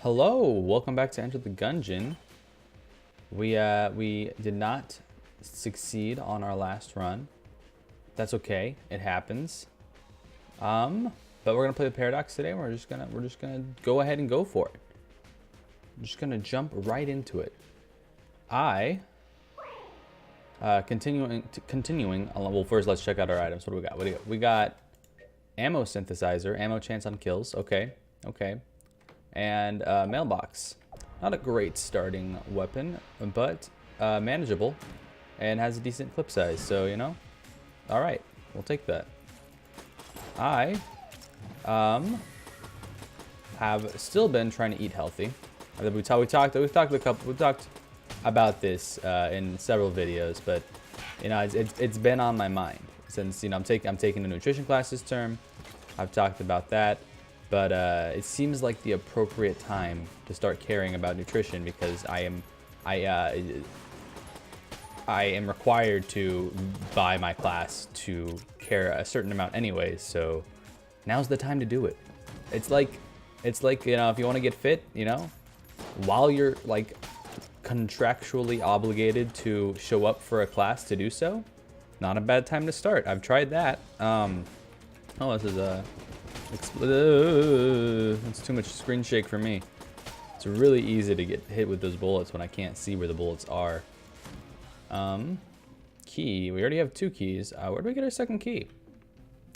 Hello, welcome back to Enter the Gungeon. We did not succeed on our last run. That's okay, it happens. But we're gonna play the paradox today. We're just gonna go ahead and go for it. I'm just gonna jump right into it. Continuing. Well, first let's check out our items. What do we got? We got ammo synthesizer, ammo chance on kills. Okay. And mailbox. Not a great starting weapon, but manageable and has a decent clip size. So, you know, all right, we'll take that. I have still been trying to eat healthy. We've talked about this in several videos, but you know, it's been on my mind since, you know, I'm taking a nutrition class this term. I've talked about that. But it seems like the appropriate time to start caring about nutrition because I am required to buy my class to care a certain amount anyways. So now's the time to do it. It's like you know, if you want to get fit, you know, while you're like contractually obligated to show up for a class to do so, not a bad time to start. I've tried that. Oh, this is a. That's too much screen shake for me. It's really easy to get hit with those bullets when I can't see where the bullets are. Key. We already have 2 keys. Where do we get our second key?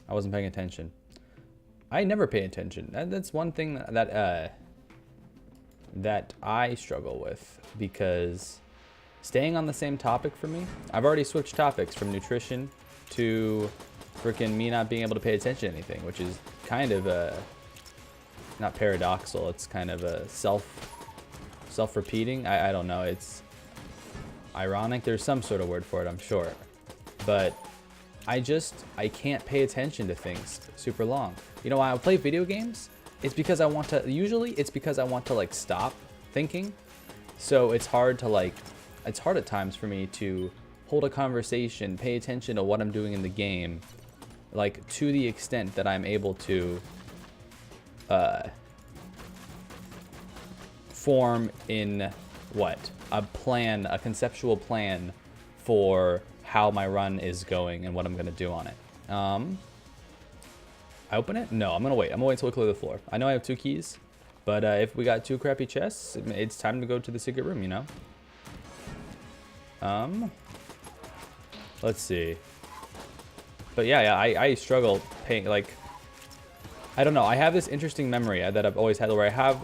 I wasn't paying attention. I never pay attention. That's one thing that I struggle with because staying on the same topic for me. I've already switched topics from nutrition to freaking me not being able to pay attention to anything, which is kind of not paradoxical. It's kind of a self-repeating. I don't know. It's ironic. There's some sort of word for it, I'm sure. But I can't pay attention to things super long. You know why I play video games? It's because I want to. Usually, it's because I want to like stop thinking. So it's hard at times for me to hold a conversation, pay attention to what I'm doing in the game, like to the extent that I'm able to form in a conceptual plan for how my run is going and what I'm gonna do on it. I open it? No, I'm gonna wait until we clear the floor. I know I have 2 keys, but if we got 2 crappy chests, it's time to go to the secret room, you know? Let's see. But yeah, I struggle paying, like, I don't know. I have this interesting memory that I've always had where I have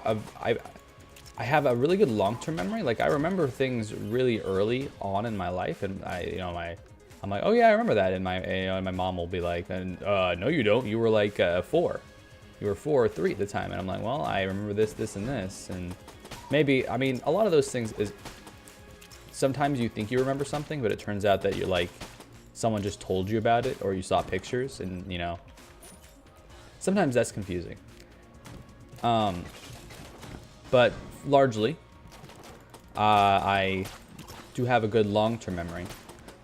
a really good long-term memory. Like, I remember things really early on in my life, and I'm like, oh yeah, I remember that. And my mom will be like, no, you don't. You were like 4. You were 4 or 3 at the time. And I'm like, well, I remember this, and this. And maybe, I mean, a lot of those things is sometimes you think you remember something, but it turns out that you're like, someone just told you about it or you saw pictures, and you know, sometimes that's confusing. But largely, I do have a good long-term memory.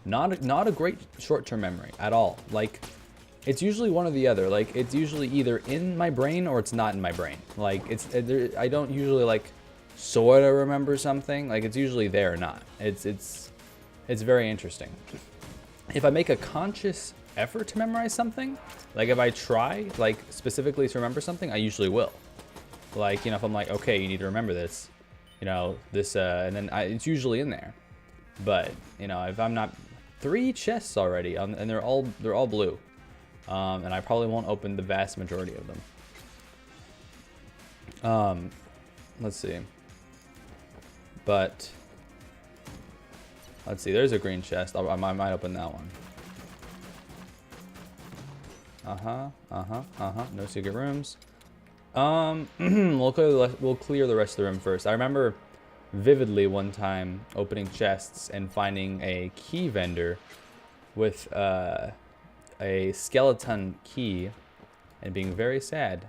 Not a great short-term memory at all. Like, it's usually one or the other. Like, it's usually either in my brain or it's not in my brain. Like, I don't usually like sort of remember something. Like, it's usually there or not. It's very interesting. If I make a conscious effort to memorize something, like if I try like specifically to remember something, I usually will. Like, you know, if I'm like, okay, you need to remember this, you know, this, and then it's usually in there. But you know, if I'm not, 3 chests already, and they're all blue, and I probably won't open the vast majority of them. Let's see. But let's see, there's a green chest. I might open that one. No secret rooms. We'll clear the rest of the room first. I remember vividly one time opening chests and finding a key vendor with a skeleton key and being very sad.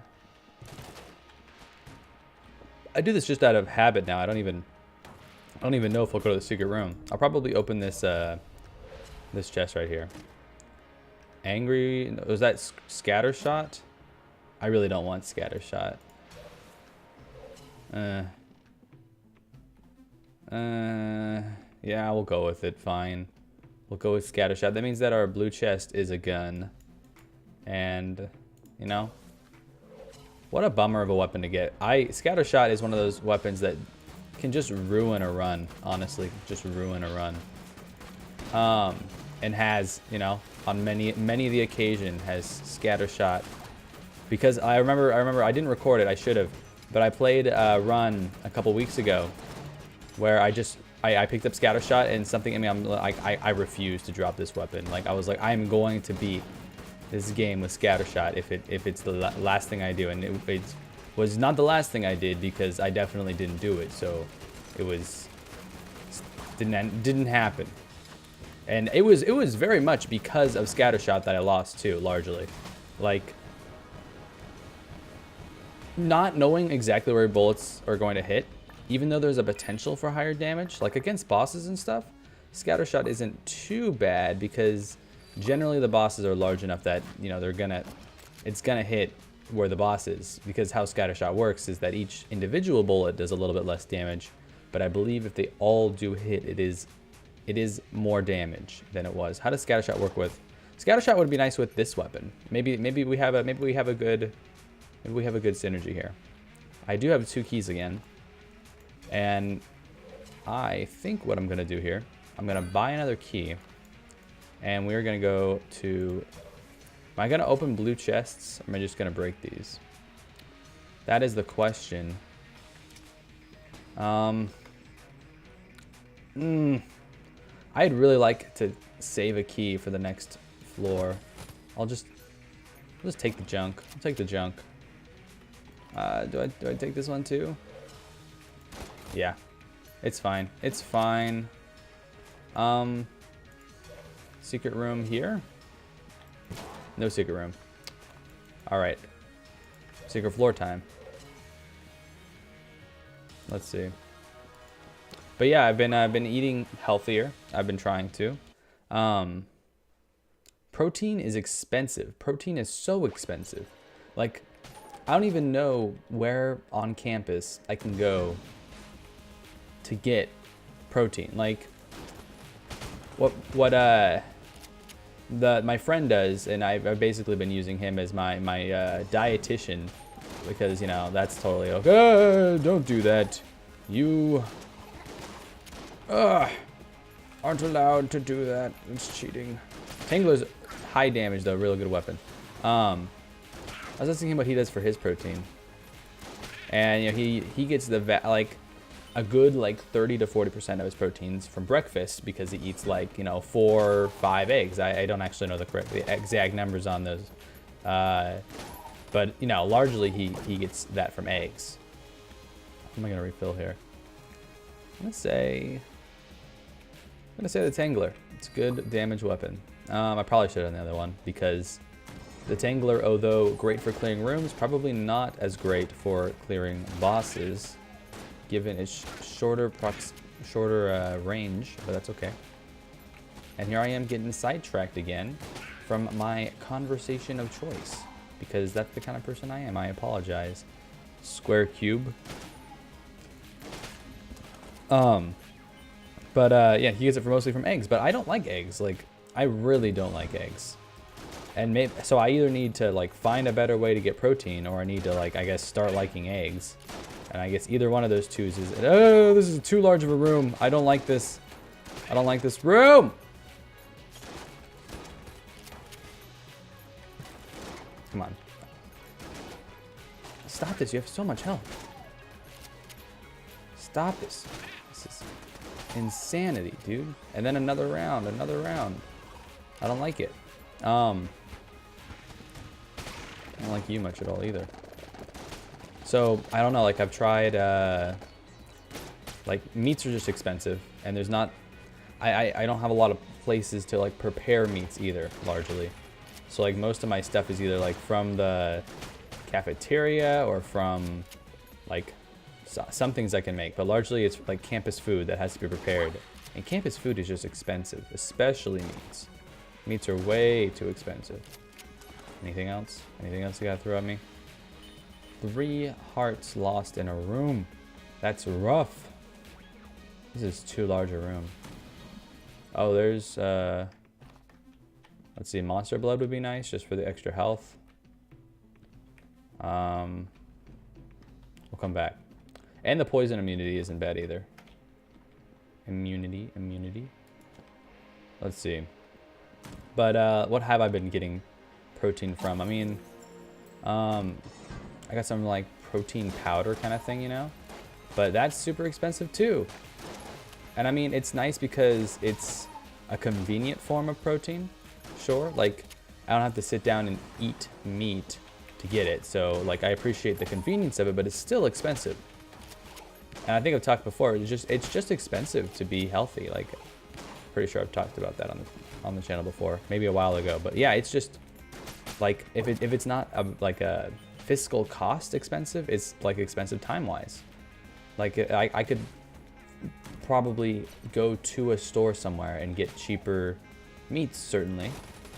I do this just out of habit now. I don't even know if I'll go to the secret room. I'll probably open this this chest right here. Angry, was that scatter shot? I really don't want scatter shot. Yeah, we'll go with it. Fine. We'll go with Scattershot. That means that our blue chest is a gun. And, you know, what a bummer of a weapon to get. Scattershot is one of those weapons that can just ruin a run, honestly. Just ruin a run. And has, you know, on many of the occasion has Scattershot. Because I remember I didn't record it, I should have. But I played a run a couple weeks ago where I picked up Scattershot and something in me, I refused to drop this weapon. Like, I was like, I'm going to beat this game with Scattershot if it's the last thing I do. And it was not the last thing I did because I definitely didn't do it. So it didn't happen. And it was very much because of Scattershot that I lost too, largely. Like, not knowing exactly where bullets are going to hit, even though there's a potential for higher damage, like against bosses and stuff, Scattershot isn't too bad because generally the bosses are large enough that, you know, it's gonna hit where the boss is. Because how Scattershot works is that each individual bullet does a little bit less damage, but I believe if they all do hit, it is more damage than it was. How does Scattershot work with? Scattershot would be nice with this weapon. Maybe we have a good synergy here. I do have 2 keys again. And I think what I'm going to do here, I'm going to buy another key. And we're going to go to... Am I going to open blue chests? Or am I just going to break these? That is the question. I'd really like to save a key for the next floor. I'll just take the junk. I'll take the junk. Do I take this one too? Yeah, it's fine. It's fine. Secret room here? No secret room. All right. Secret floor time. Let's see. But yeah, I've been eating healthier. I've been trying to. Protein is expensive. Protein is so expensive. Like, I don't even know where on campus I can go to get protein. Like, what my friend does, and I've basically been using him as my dietitian, because, you know, that's totally okay. Don't do that. You aren't allowed to do that. It's cheating. Tangler's high damage though, really good weapon. I was asking him what he does for his protein, and you know, he gets like a good like 30 to 40% of his proteins from breakfast, because he eats like, you know, 4 or 5 eggs. I don't actually know the exact numbers on those, but you know, largely he gets that from eggs. What am I gonna refill here? I'm gonna say the Tangler. It's a good damage weapon. I probably should have done the other one, because the Tangler, although great for clearing rooms, probably not as great for clearing bosses, given its shorter range, but that's okay. And here I am getting sidetracked again from my conversation of choice, because that's the kind of person I am. I apologize. Square cube. But yeah, he gets it mostly from eggs, but I don't like eggs. Like, I really don't like eggs. And so I either need to like find a better way to get protein, or I need to, like, I guess, start liking eggs. And I guess either one of those two is, oh, this is too large of a room. I don't like this. I don't like this room. Come on. Stop this. You have so much health. Stop this. This is insanity, dude. And then another round, another round. I don't like it. I don't like you much at all either. So, I don't know, like, I've tried, like, meats are just expensive, and there's not, I don't have a lot of places to, like, prepare meats either, largely. So, like, most of my stuff is either, like, from the cafeteria or from, like, some things I can make, but largely it's, like, campus food that has to be prepared. And campus food is just expensive, especially meats. Meats are way too expensive. Anything else? Anything else you gotta throw at me? 3 hearts lost in a room. That's rough. This is too large a room. Oh, there's, let's see, monster blood would be nice just for the extra health. We'll come back. And the poison immunity isn't bad either. Immunity. Let's see. But what have I been getting protein from? I mean, I got some like protein powder kind of thing, you know? But that's super expensive too. And I mean, it's nice because it's a convenient form of protein. Sure, like I don't have to sit down and eat meat to get it. So like I appreciate the convenience of it, but it's still expensive. And I think I've talked before, it's just expensive to be healthy. Like, pretty sure I've talked about that on the channel before, maybe a while ago. But yeah, it's just like if it's not like a fiscal cost expensive, it's like expensive time-wise. Like I could probably go to a store somewhere and get cheaper meats, certainly.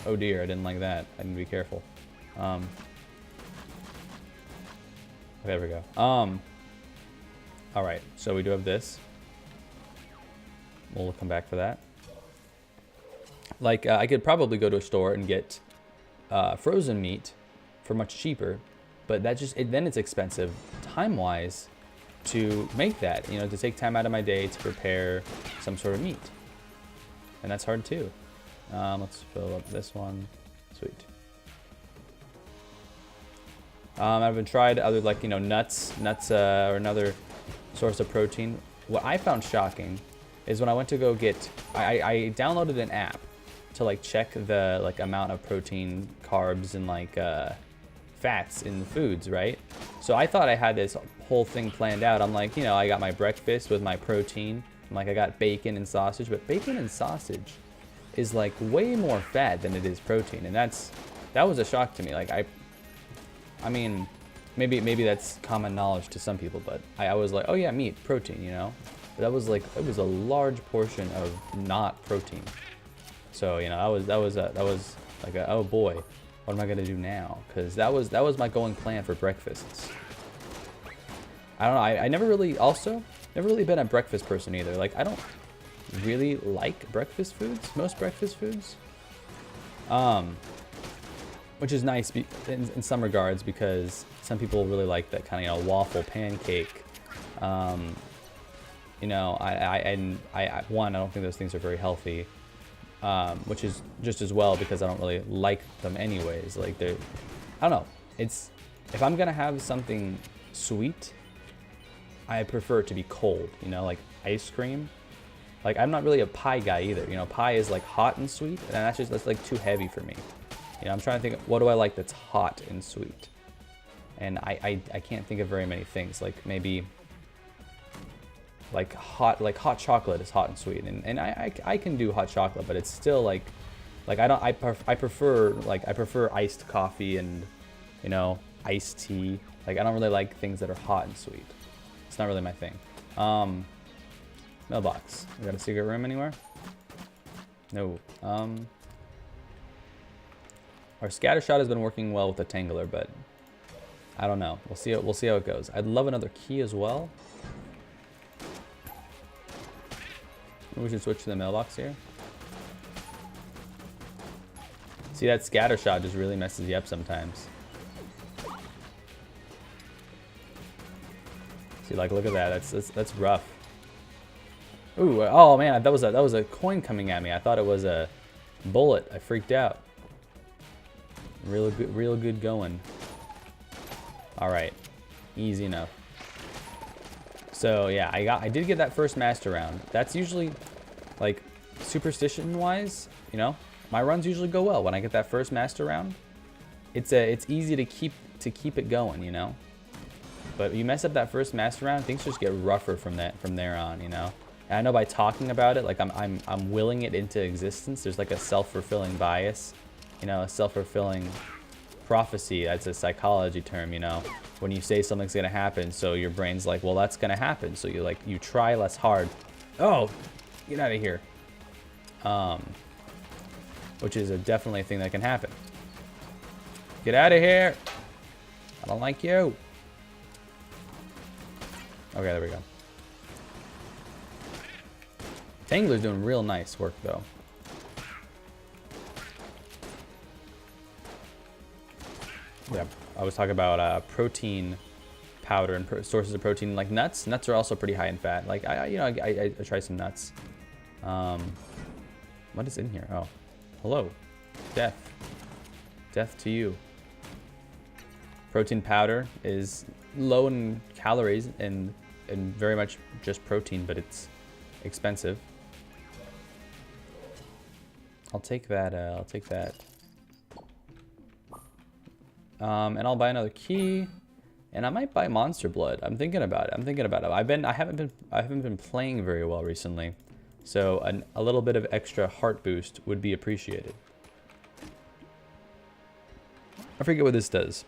Oh dear, I didn't like that. I didn't be careful. There we go. All right, so we do have this. We'll come back for that. Like, I could probably go to a store and get frozen meat for much cheaper, but that then it's expensive time-wise to make that, you know, to take time out of my day to prepare some sort of meat. And that's hard too. Let's fill up this one. Sweet. I've been tried other, like, you know, nuts are another source of protein. What I found shocking is when I went to go get, I downloaded an app to like check the like amount of protein, carbs, and like fats in the foods, right? So I thought I had this whole thing planned out. I'm like, you know, I got my breakfast with my protein. I'm like, I got bacon and sausage, but bacon and sausage is like way more fat than it is protein, and that was a shock to me. Like I mean, maybe that's common knowledge to some people, but I was like, oh yeah, meat, protein, you know? But that was like, it was a large portion of not protein. So, you know, that was like a, oh boy, what am I gonna do now? Because that was my going plan for breakfasts. I don't know, I never really been a breakfast person either. Like, I don't really like breakfast foods, most breakfast foods. Which is nice in some regards, because some people really like that kind of, you know, waffle pancake. You know, I don't think those things are very healthy, which is just as well because I don't really like them anyways. Like I don't know. If I'm gonna have something sweet, I prefer it to be cold. You know, like ice cream. Like I'm not really a pie guy either. You know, pie is like hot and sweet, and that's like too heavy for me. You know, I'm trying to think, what do I like that's hot and sweet? And I can't think of very many things. Like maybe like hot chocolate is hot and sweet, and I can do hot chocolate, but it's still like I prefer iced coffee and, you know, iced tea. Like I don't really like things that are hot and sweet. It's not really my thing. Mailbox. We got a secret room anywhere? No. Our scatter shot has been working well with the Tangler, but I don't know. We'll see how it goes. I'd love another key as well. Maybe we should switch to the mailbox here. See, that scatter shot just really messes you up sometimes. See, like, look at that. That's rough. Ooh, oh man, that was a coin coming at me. I thought it was a bullet. I freaked out. Real good going. All right, easy enough. So yeah, I did get that first master round. That's usually, like, superstition-wise, you know, my runs usually go well when I get that first master round. It's easy to keep it going, you know. But you mess up that first master round, things just get rougher from there on, you know. And I know by talking about it, like I'm willing it into existence. There's like a self-fulfilling bias. You know, a self-fulfilling prophecy. That's a psychology term, you know. When you say something's gonna happen, so your brain's like, well, that's gonna happen. So you try less hard. Oh, get out of here. Which is definitely a thing that can happen. Get out of here. I don't like you. Okay, there we go. Tangler's doing real nice work, though. Yeah, I was talking about protein powder and sources of protein, like nuts. Nuts are also pretty high in fat. Like I try some nuts. What is in here? Oh, hello, death. Death to you. Protein powder is low in calories and very much just protein, but it's expensive. I'll take that. I'll take that. And I'll buy another key, and I might buy Monster Blood. I'm thinking about it. I'm thinking about it. I haven't been playing very well recently, so a little bit of extra heart boost would be appreciated. I forget what this does.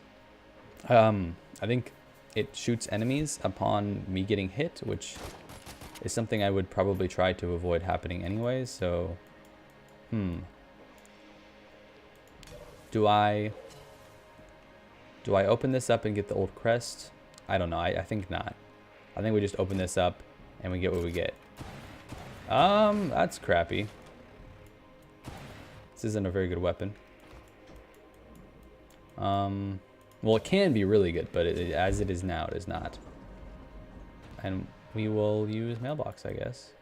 I think it shoots enemies upon me getting hit, which is something I would probably try to avoid happening anyway. So, Do I open this up and get the old crest? I don't know. I think not. I think we just open this up and we get what we get. That's crappy. This isn't a very good weapon. Well, it can be really good, but as it is now, it is not. And we will use mailbox, I guess.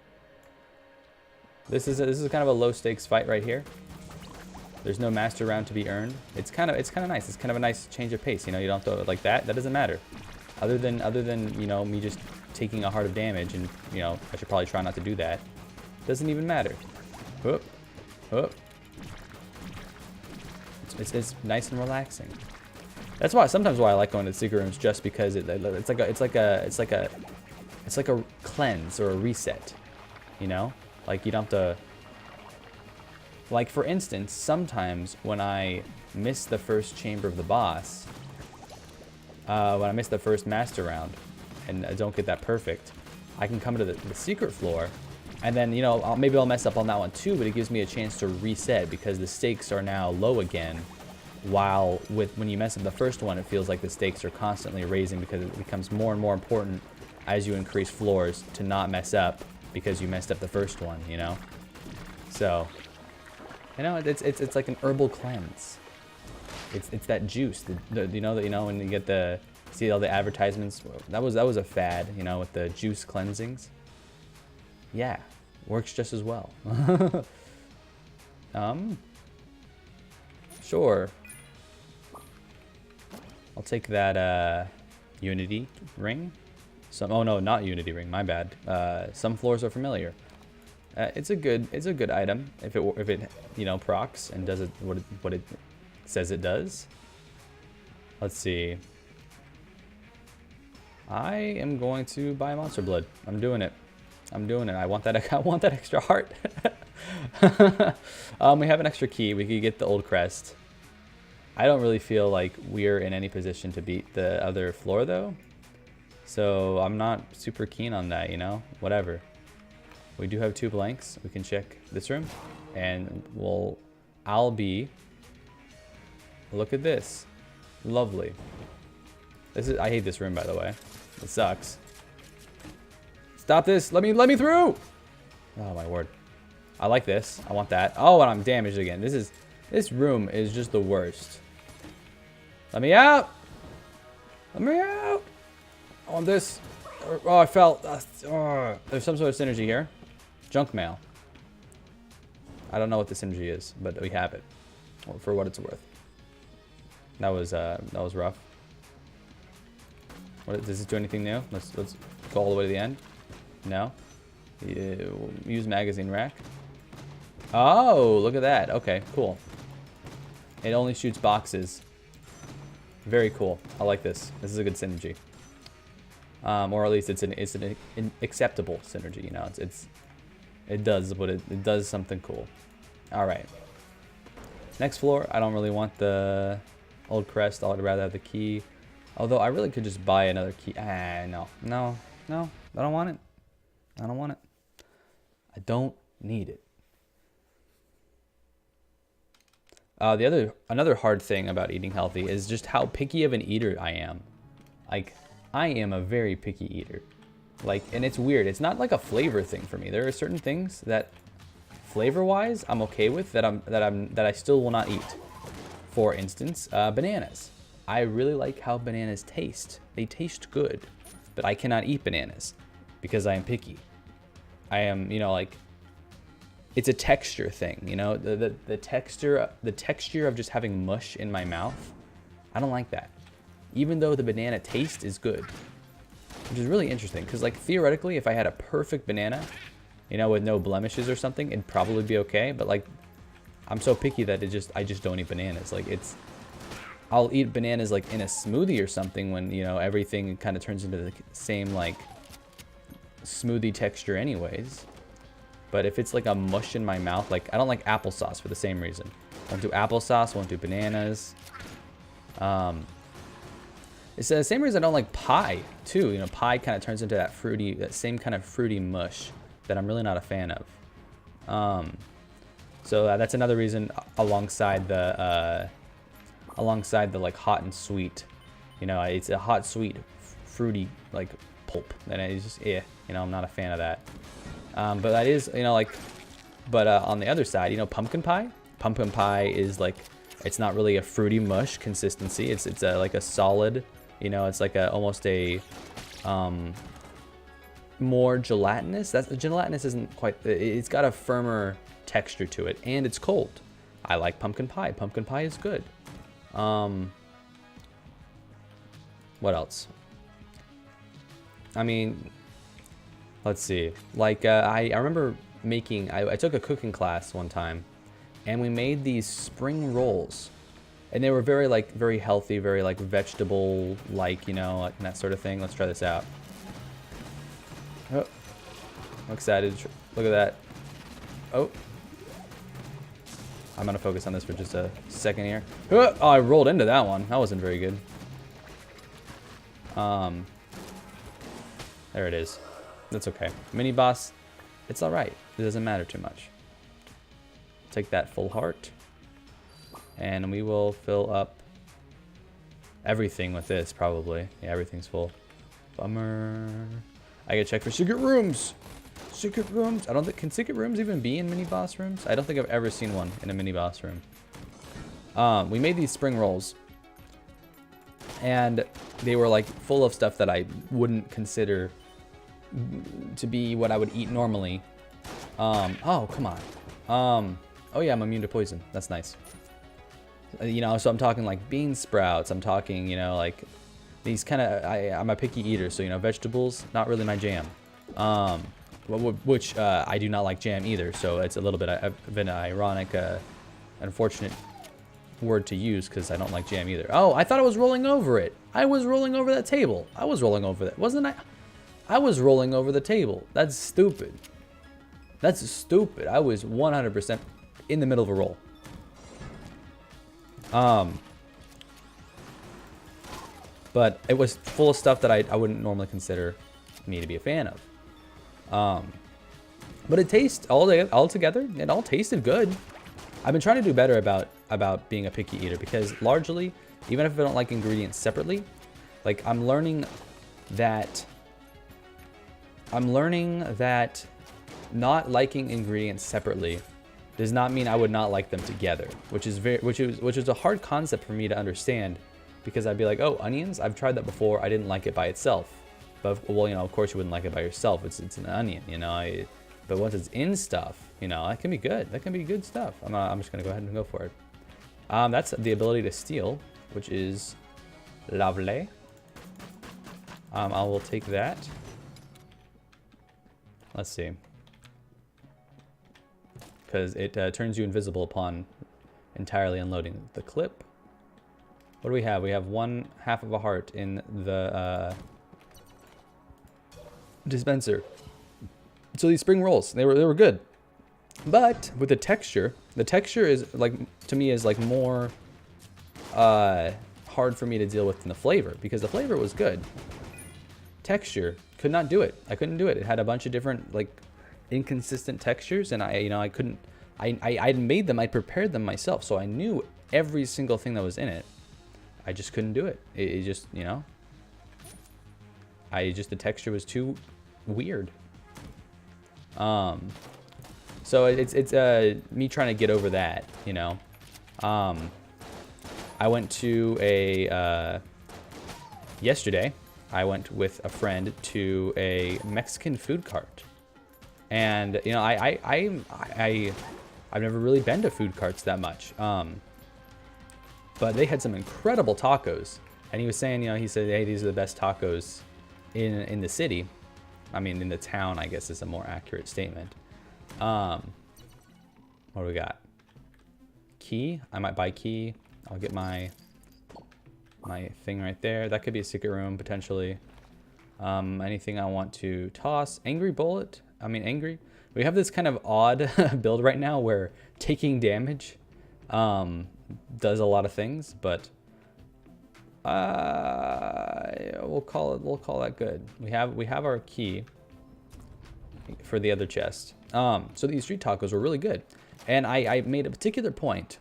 This is kind of a low stakes fight right here. There's no master round to be earned. It's kind of nice. It's kind of a nice change of pace. You know, you don't have to like that. That doesn't matter. Other than you know, me just taking a heart of damage, and you know, I should probably try not to do that. Doesn't even matter. Whoop, whoop. It's nice and relaxing. That's why sometimes I like going to secret rooms, just because it's like a cleanse or a reset. You know, like you don't have to. Like for instance, sometimes when I miss the first chamber of the boss, when I miss the first master round, and I don't get that perfect, I can come to the secret floor, and then you know maybe I'll mess up on that one too, but it gives me a chance to reset because the stakes are now low again. While when you mess up the first one, it feels like the stakes are constantly raising because it becomes more and more important as you increase floors to not mess up because you messed up the first one. You know, so. You know, it's like an herbal cleanse. It's that juice. You know when you get see all the advertisements. That was a fad. You know, with the juice cleansings. Yeah, works just as well. Sure. I'll take that Unity ring. Oh no, not Unity ring. My bad. Some floors are familiar. It's a good item if it you know procs and does it what it says it does. Let's see. I am going to buy Monster Blood. I'm doing it. I want that extra heart. We have an extra key. We could get the old crest. I don't really feel like we're in any position to beat the other floor though, so I'm not super keen on that. You know, whatever. We do have 2 blanks. We can check this room, and I'll be. Look at this, lovely. I hate this room, by the way. It sucks. Stop this! Let me through! Oh my word! I like this. I want that. Oh, and I'm damaged again. This room is just the worst. Let me out! Let me out! I want this. Oh, I fell. There's some sort of synergy here. Junk mail. I don't know what the synergy is, but we have it for what it's worth. That was rough. Does this do anything new? Let's go all the way to the end. No. Use magazine rack. Oh, look at that. Okay, cool. It only shoots boxes. Very cool. I like this. This is a good synergy. Or at least it's an acceptable synergy. You know, it does something cool. All right. Next floor. I don't really want the old crest. I'd rather have the key. Although I really could just buy another key. No. I don't want it. I don't need it. Another hard thing about eating healthy is just how picky of an eater I am. Like, I am a very picky eater. Like, and it's weird. It's not like a flavor thing for me. There are certain things that flavor-wise I'm okay with that I still will not eat. For instance, bananas. I really like how bananas taste. They taste good, but I cannot eat bananas because I am picky. I am, you know, like, it's a texture thing, you know, the texture of just having mush in my mouth. I don't like that, even though the banana taste is good, which is really interesting. Because, like, theoretically, if I had a perfect banana, you know, with no blemishes or something, it'd probably be okay. But, like, I'm so picky that I just don't eat bananas. Like, I'll eat bananas like in a smoothie or something when, you know, everything kind of turns into the same, like, smoothie texture anyways. But if it's like a mush in my mouth, like, I don't like applesauce for the same reason. Won't do applesauce, won't do bananas. It's the same reason I don't like pie too. You know, pie kind of turns into that fruity, that same kind of fruity mush that I'm really not a fan of. So that's another reason alongside the like hot and sweet. You know, it's a hot, sweet, fruity like pulp, and it's just you know, I'm not a fan of that. But that is, you know, like, but on the other side, you know, pumpkin pie. Pumpkin pie is like, it's not really a fruity mush consistency. It's like a solid, you know, it's like almost a more gelatinous. Gelatinous isn't quite. It's got a firmer texture to it, and it's cold. I like pumpkin pie. Pumpkin pie is good. What else? I mean, let's see. Like, I remember making, I took a cooking class one time, and we made these spring rolls. And they were very healthy, very, like, vegetable-like, you know, and that sort of thing. Let's try this out. Oh, I'm excited. Look at that. Oh. I'm going to focus on this for just a second here. Oh, I rolled into that one. That wasn't very good. There it is. That's okay. Mini boss, it's all right. It doesn't matter too much. Take that full heart, and we will fill up everything with this, probably. Yeah, everything's full. Bummer. I gotta check for secret rooms. Secret rooms. I don't think, can secret rooms even be in mini boss rooms? I don't think I've ever seen one in a mini boss room. We made these spring rolls, and they were like full of stuff that I wouldn't consider to be what I would eat normally. Oh, come on. Oh yeah, I'm immune to poison. That's nice. You know, so I'm talking like bean sprouts. I'm talking, you know, like these kind of, I'm a picky eater, so, you know, vegetables, not really my jam. Which I do not like jam either, so it's a little bit of an ironic, unfortunate word to use, because I don't like jam either. Oh, I thought I was rolling over it. I was rolling over that table. I was rolling over that. Wasn't I? I was rolling over the table. That's stupid. That's stupid. I was 100% in the middle of a roll. But it was full of stuff that I wouldn't normally consider me to be a fan of. But it tastes all together. It all tasted good. I've been trying to do better about being a picky eater, because largely, even if I don't like ingredients separately, like I'm learning that not liking ingredients separately does not mean I would not like them together, which is a hard concept for me to understand, because I'd be like, oh, onions, I've tried that before. I didn't like it by itself. But, well, you know, of course you wouldn't like it by yourself. It's an onion, you know. But once it's in stuff, you know, that can be good. That can be good stuff. I'm just gonna go ahead and go for it. That's the ability to steal, which is lovely. I will take that. Let's see. Because it turns you invisible upon entirely unloading the clip. What do we have? We have 1/2 of a heart in the dispenser. So these spring rolls, they were good. But with the texture is like, to me, is like more hard for me to deal with than the flavor, because the flavor was good. Texture, could not do it. I couldn't do it. It had a bunch of different, like, inconsistent textures, and I couldn't. I made them. I prepared them myself, so I knew every single thing that was in it. I just couldn't do it. It just, you know. The texture was too weird. So it's me trying to get over that, you know. I went to a yesterday. I went with a friend to a Mexican food cart, and you know I've never really been to food carts that much. But they had some incredible tacos, and he was saying, you know, he said, hey, these are the best tacos in the city. I mean, in the town, I guess is a more accurate statement. What do we got? Key. I might buy key. I'll get my thing right there. That could be a secret room potentially. Anything I want to toss? Angry bullet. I mean, angry. We have this kind of odd build right now where taking damage does a lot of things, but we'll call that good. We have our key for the other chest. So these street tacos were really good, and I made a particular point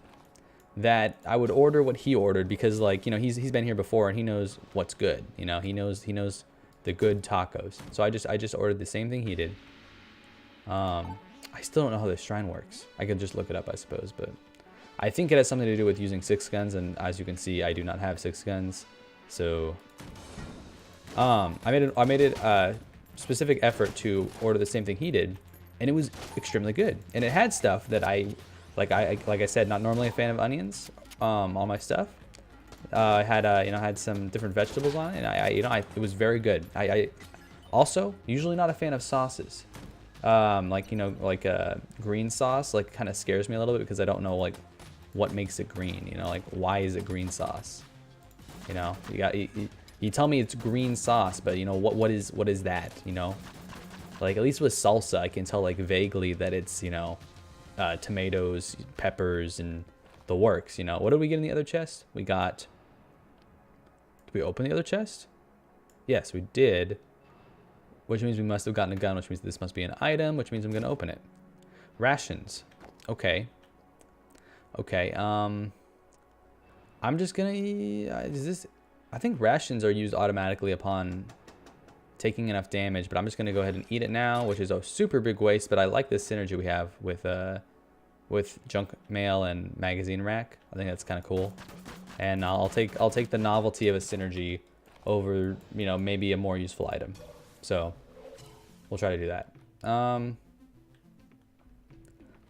that I would order what he ordered because, like, you know, he's been here before and he knows what's good. You know, he knows the good tacos. So I just ordered the same thing he did. I still don't know how this shrine works. I could just look it up, I suppose, but I think it has something to do with using 6 guns, and as you can see, I do not have 6 guns. So I made it a specific effort to order the same thing he did, and it was extremely good. And it had stuff that like I said, not normally a fan of onions on my stuff. I had had some different vegetables on it, and it was very good. I also usually not a fan of sauces. Like green sauce like kind of scares me a little bit because I don't know like what makes it green, you know, like why is it green sauce? You know, you tell me it's green sauce, but you know what is that, you know? Like at least with salsa I can tell like vaguely that it's, you know, tomatoes, peppers, and the works, you know. What did we get in the other chest? We got, did we open the other chest? Yes, we did. Which means we must have gotten a gun, which means this must be an item, which means I'm gonna open it. Rations. Okay. Okay, I'm just gonna, I think rations are used automatically upon taking enough damage, but I'm just gonna go ahead and eat it now, which is a super big waste, but I like this synergy we have with junk mail and magazine rack. I think that's kind of cool. And I'll take the novelty of a synergy over, you know, maybe a more useful item. So we'll try to do that.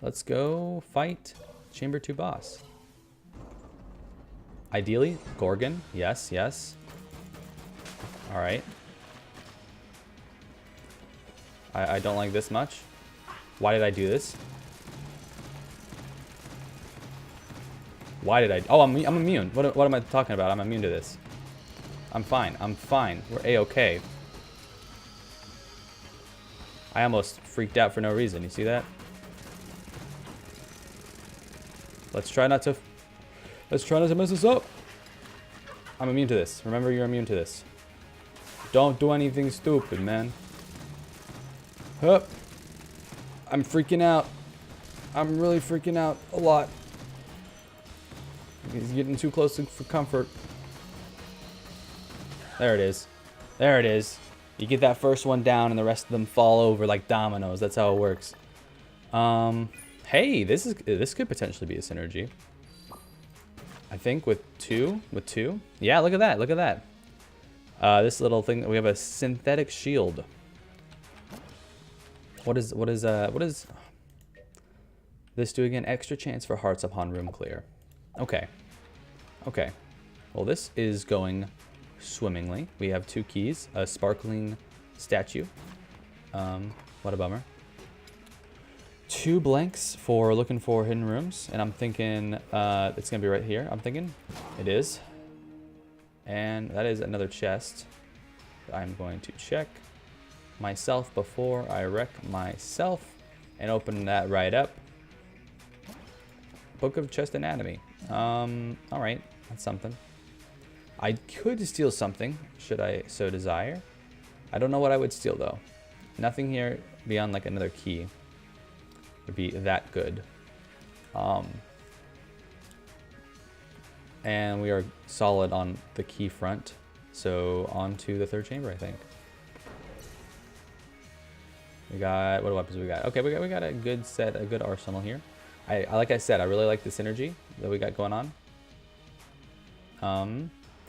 Let's go fight Chamber 2 boss. Ideally, Gorgon. Yes, yes. All right. I don't like this much. Why did I do this? Why did I? Oh, I'm immune. What am I talking about? I'm immune to this. I'm fine. I'm fine. We're A-okay. I almost freaked out for no reason. You see that? Let's try not to mess this up. I'm immune to this. Remember, you're immune to this. Don't do anything stupid, man. Hup. I'm freaking out. I'm really freaking out a lot. He's getting too close for comfort. There it is. There it is. You get that first one down and the rest of them fall over like dominoes. That's how it works. Hey, this could potentially be a synergy. I think with two. Yeah, look at that. Look at that. This little thing, we have a synthetic shield. What is this do again? Extra chance for hearts upon room clear. Okay. Okay. Well, this is going swimmingly. We have 2 keys, a sparkling statue. What a bummer. 2 blanks for looking for hidden rooms, and I'm thinking it's gonna be right here. I'm thinking it is, and that is another chest that I'm going to check myself before I wreck myself and open that right up. Book of Chest Anatomy. All right, that's something. I could steal something, should I so desire. I don't know what I would steal, though. Nothing here beyond, like, another key would be that good. And we are solid on the key front. So, on to the 3rd chamber, I think. We got, what weapons we got? Okay, we got a good set, a good arsenal here. I like I said, I really like the synergy that we got going on.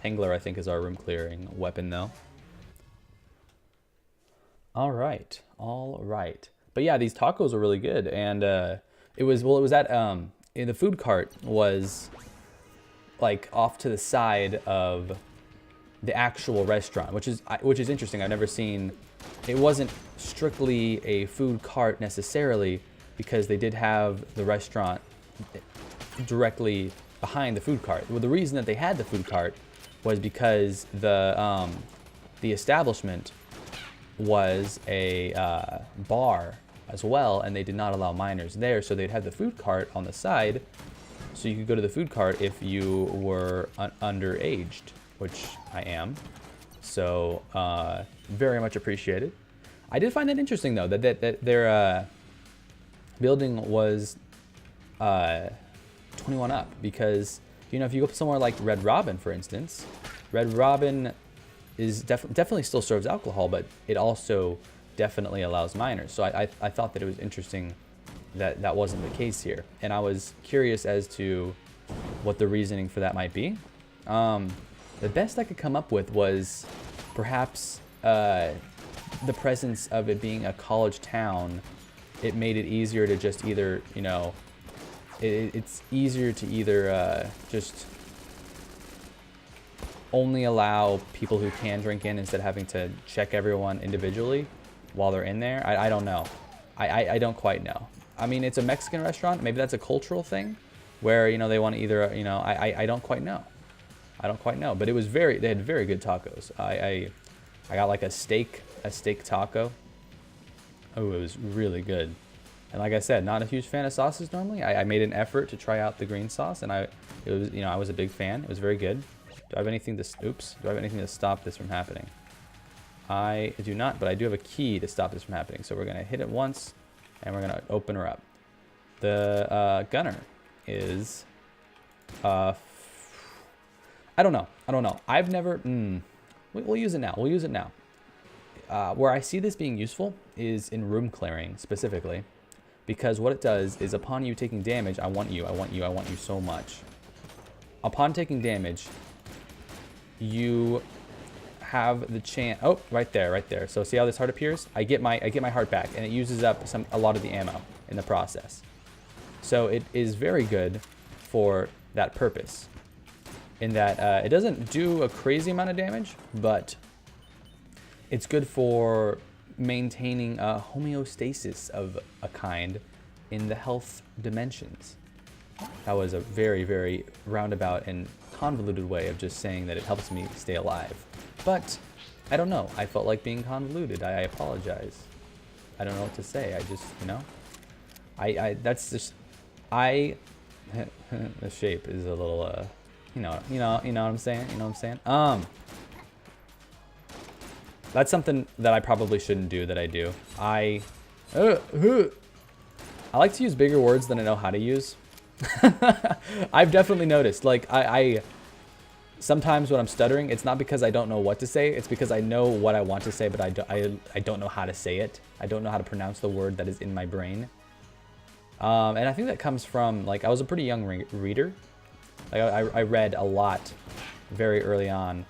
Tangler, I think, is our room clearing weapon, though. All right. But yeah, these tacos are really good, and it was at in the food cart was like off to the side of the actual restaurant, which is interesting. I've never seen. It wasn't strictly a food cart necessarily, because they did have the restaurant directly behind the food cart. Well, the reason that they had the food cart was because the establishment was a bar as well, and they did not allow minors there, so they'd have the food cart on the side, so you could go to the food cart if you were underaged, which I am. So very much appreciated. I did find that interesting though, that their building was 21 up, because you know, if you go somewhere like Red Robin, for instance, Red Robin is definitely still serves alcohol, but it also definitely allows minors. So I thought that it was interesting that that wasn't the case here, and I was curious as to what the reasoning for that might be. The best I could come up with was perhaps the presence of it being a college town. It made it easier to just either, you know, it's easier to either just only allow people who can drink in instead of having to check everyone individually while they're in there. I don't know. I don't quite know. I mean, it's a Mexican restaurant. Maybe that's a cultural thing where, you know, they want to either, you know, I don't quite know. I don't quite know. But it was they had very good tacos. I got like a steak taco. Oh, it was really good. And like I said, not a huge fan of sauces normally. I made an effort to try out the green sauce, and I was a big fan. It was very good. Do I have anything to stop this from happening? I do not, but I do have a key to stop this from happening. So we're gonna hit it once, and we're gonna open her up. The gunner is, I don't know. I've never. We'll use it now. Where I see this being useful is in room clearing specifically, because what it does is upon you taking damage, I want you so much. Upon taking damage, you have the chance. Oh, right there. So see how this heart appears? I get my heart back, and it uses up a lot of the ammo in the process. So it is very good for that purpose, in that it doesn't do a crazy amount of damage, but it's good for maintaining a homeostasis of a kind in the health dimensions. That was a very, very roundabout and convoluted way of just saying that it helps me stay alive. But I don't know. I felt like being convoluted. I apologize. I don't know what to say. I just, you know, the shape is a little, you know what I'm saying? That's something that I probably shouldn't do that I do. I like to use bigger words than I know how to use. I've definitely noticed, like, I sometimes when I'm stuttering, it's not because I don't know what to say, it's because I know what I want to say, but I don't know how to say it. I don't know how to pronounce the word that is in my brain. And I think that comes from, like, I was a pretty young reader. Like, I read a lot very early on.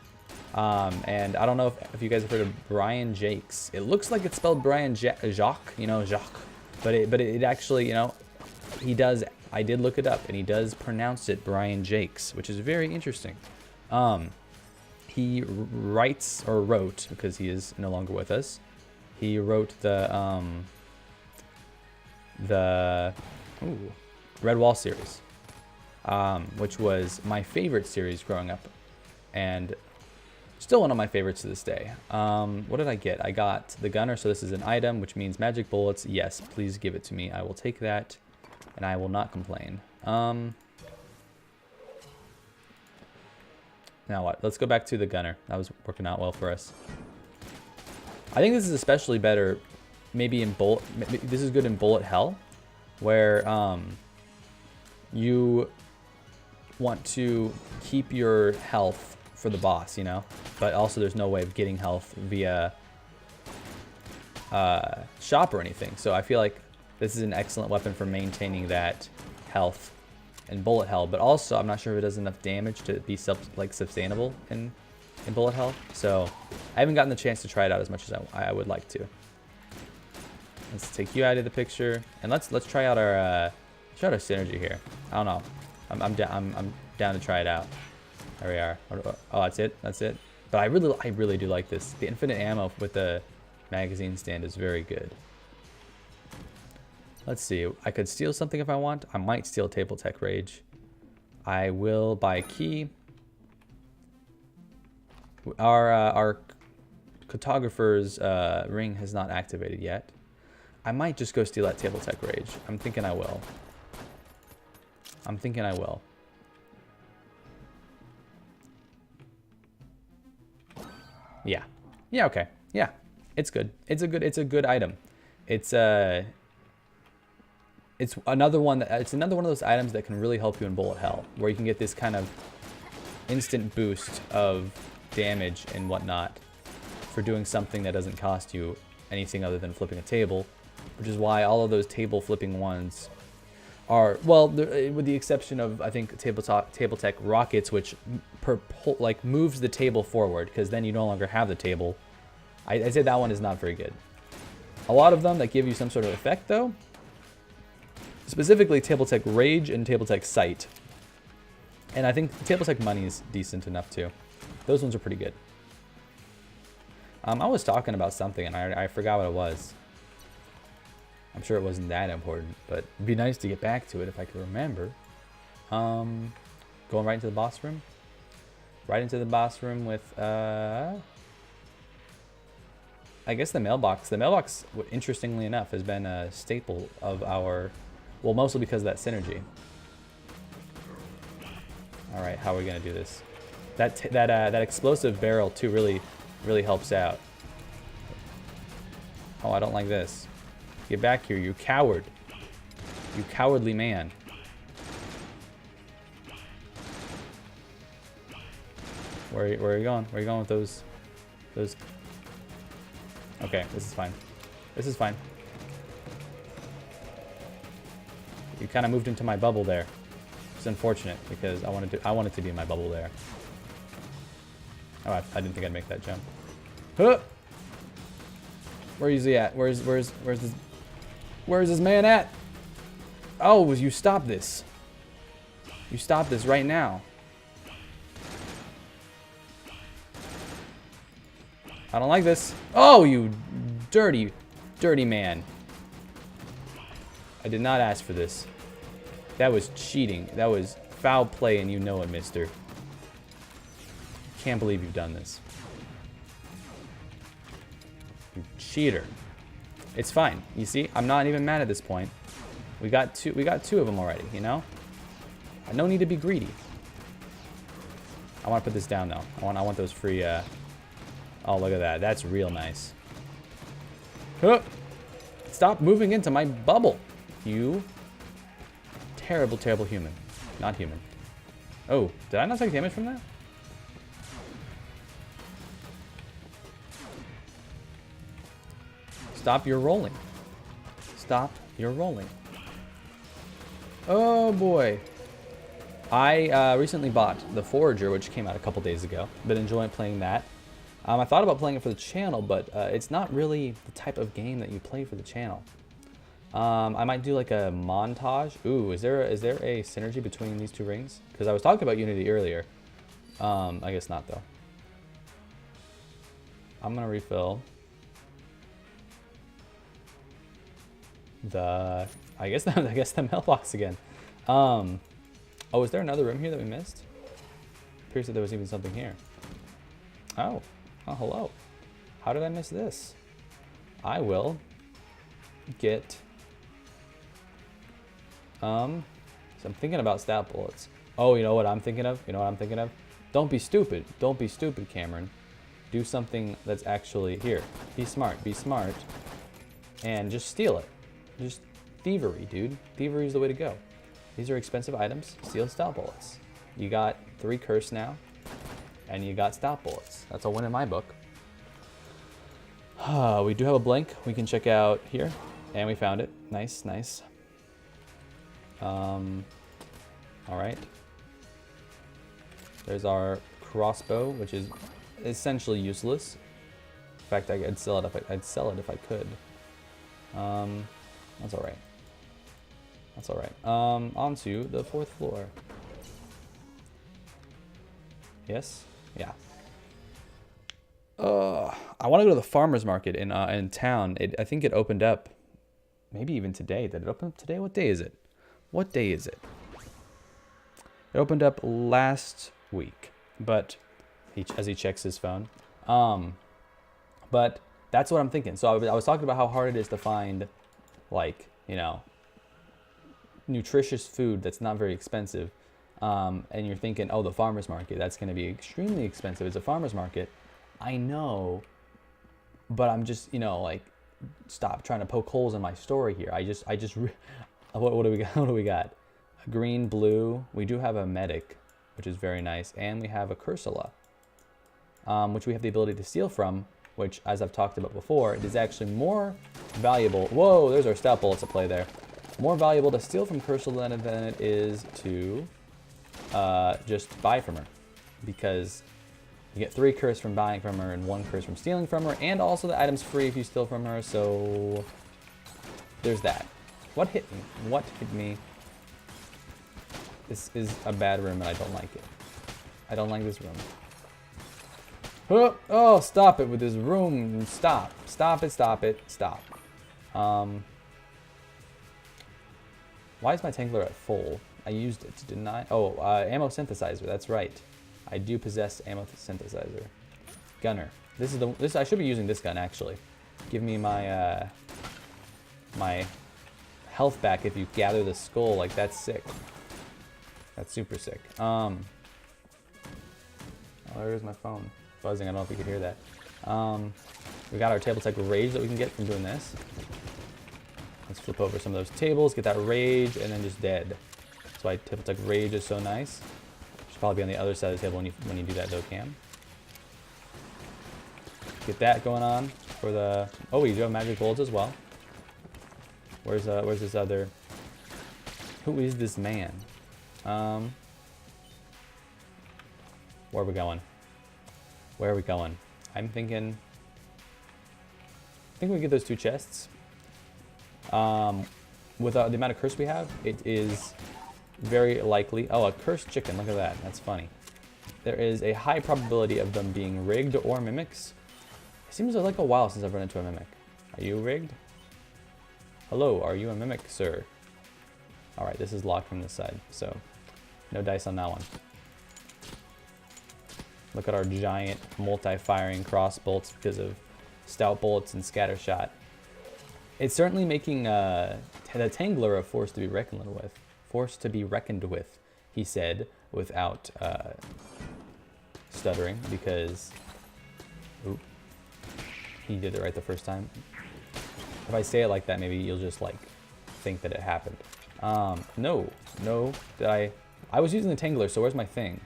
And I don't know if you guys have heard of Brian Jakes. It looks like it's spelled Brian Jacques, you know, Jacques. But it actually, you know, he does. I did look it up, and he does pronounce it Brian Jakes, which is very interesting. He writes, or wrote, because he is no longer with us. He wrote the Red Wall series, which was my favorite series growing up, and still one of my favorites to this day. What did I get? I got the gunner, so this is an item, which means magic bullets. Yes, please give it to me. I will take that, and I will not complain. Now what? Let's go back to the gunner. That was working out well for us. I think this is especially better, maybe in bullet. This is good in bullet hell, where you want to keep your health for the boss, you know, but also there's no way of getting health via shop or anything. So I feel like this is an excellent weapon for maintaining that health and bullet hell. But also, I'm not sure if it does enough damage to be sustainable in bullet hell. So I haven't gotten the chance to try it out as much as I would like to. Let's take you out of the picture, and let's try out our synergy here. I don't know. I'm down to try it out. There we are. Oh, that's it. That's it. But I really do like this. The infinite ammo with the magazine stand is very good. Let's see. I could steal something if I want. I might steal Table Tech Rage. I will buy a key. Our cartographer's ring has not activated yet. I might just go steal that Table Tech Rage. I'm thinking I will. Yeah. Yeah, okay. Yeah. It's good. It's a good item. It's another one of those items that can really help you in bullet hell, where you can get this kind of instant boost of damage and whatnot for doing something that doesn't cost you anything other than flipping a table, which is why all of those table flipping ones are, well, with the exception of, I think, Table Tech Rockets, which moves the table forward, because then you no longer have the table. I'd say that one is not very good. A lot of them that give you some sort of effect, though, specifically Table Tech Rage and Table Tech Sight. And I think Table Tech Money is decent enough, too. Those ones are pretty good. I was talking about something, and I forgot what it was. I'm sure it wasn't that important, but it'd be nice to get back to it if I could remember. Going right into the boss room? Right into the boss room with, I guess the mailbox. The mailbox, interestingly enough, has been a staple of our, well, mostly because of that synergy. All right, how are we gonna do this? That explosive barrel too really helps out. Oh, I don't like this. Get back here, you coward. You cowardly man. Where are you going? Where are you going with those? Okay, this is fine. This is fine. You kind of moved into my bubble there. It's unfortunate because I wanted to be in my bubble there. Oh, I didn't think I'd make that jump. Huh! Where is he at? Where's this man at? Oh, you stop this. You stop this right now. I don't like this. Oh, you dirty, dirty man. I did not ask for this. That was cheating. That was foul play, and you know it, mister. Can't believe you've done this. You cheater. It's fine. You see, I'm not even mad at this point. We got two of them already, you know? No need to be greedy. I want to put this down though. I want those free oh, look at that. That's real nice. Huh. Stop moving into my bubble. You terrible, terrible human. Not human. Oh, did I not take damage from that? Stop your rolling. Stop your rolling. Oh boy. I recently bought the Forager, which came out a couple days ago. Been enjoying playing that. I thought about playing it for the channel, but it's not really the type of game that you play for the channel. I might do like a montage. Ooh, is there a synergy between these two rings? Because I was talking about Unity earlier. I guess not though. I'm gonna refill I guess the mailbox again. Oh, is there another room here that we missed? Appears that there was even something here. Oh, hello. How did I miss this? I will get so I'm thinking about stat bullets. Oh, you know what I'm thinking of? Don't be stupid. Don't be stupid, Cameron. Do something that's actually here. Be smart, and just steal it. Just thievery, dude. Thievery is the way to go. These are expensive items. Steal stout bullets. You got 3 curse now, and you got stout bullets. That's a win in my book. We do have a blink we can check out here. And we found it. Nice, nice. Alright. There's our crossbow, which is essentially useless. In fact, I'd sell it if I could. That's alright. That's alright. Onto the 4th floor. Yes? Yeah. I want to go to the farmer's market in town. I think it opened up maybe even today. Did it open up today? What day is it? What day is it? It opened up last week, but as he checks his phone. But that's what I'm thinking. So I was talking about how hard it is to find, like, you know, nutritious food that's not very expensive. And you're thinking, oh, the farmer's market, that's going to be extremely expensive. It's a farmer's market. I know, but I'm just, you know, like, stop trying to poke holes in my story here. What do we got? What do we got? A green, blue. We do have a medic, which is very nice. And we have a Cursula, which we have the ability to steal from, which, as I've talked about before, it is actually more valuable. Whoa, there's our stout bullets at play there. More valuable to steal from Cursula than it is to just buy from her. Because you get 3 curse from buying from her and 1 curse from stealing from her. And also the item's free if you steal from her, so there's that. What hit me? What hit me? This is a bad room and I don't like it. I don't like this room. Oh, stop it with this room. Stop. Stop it, stop it, stop. Why is my Tangler at full? I used it, didn't I? Oh, ammo synthesizer, that's right. I do possess ammo synthesizer. Gunner. This I should be using this gun actually. Give me my my health back if you gather the skull. Like, that's sick. That's super sick. Oh, there's my phone buzzing. I don't know if you could hear that. We got our table tech rage that we can get from doing this. Let's flip over some of those tables, get that rage, and then just dead. That's why table tech rage is so nice. Should probably be on the other side of the table when you do that though, Cam. Get that going on for the. Oh, we do have magic bullets as well. Where's this other? Who is this man? Where are we going? Where are we going? I'm thinking. I think we get those 2 chests. With the amount of curse we have, it is very likely. Oh, a cursed chicken. Look at that. That's funny. There is a high probability of them being rigged or mimics. It seems like a while since I've run into a mimic. Are you rigged? Hello, are you a mimic, sir? Alright, this is locked from this side, so no dice on that one. Look at our giant multi-firing cross bolts because of stout bullets and scatter shot. It's certainly making the Tangler a force to be reckoned with. Force to be reckoned with, he said, without stuttering, because oop, he did it right the first time. If I say it like that, maybe you'll just like think that it happened. No, did I was using the Tangler, so where's my thing?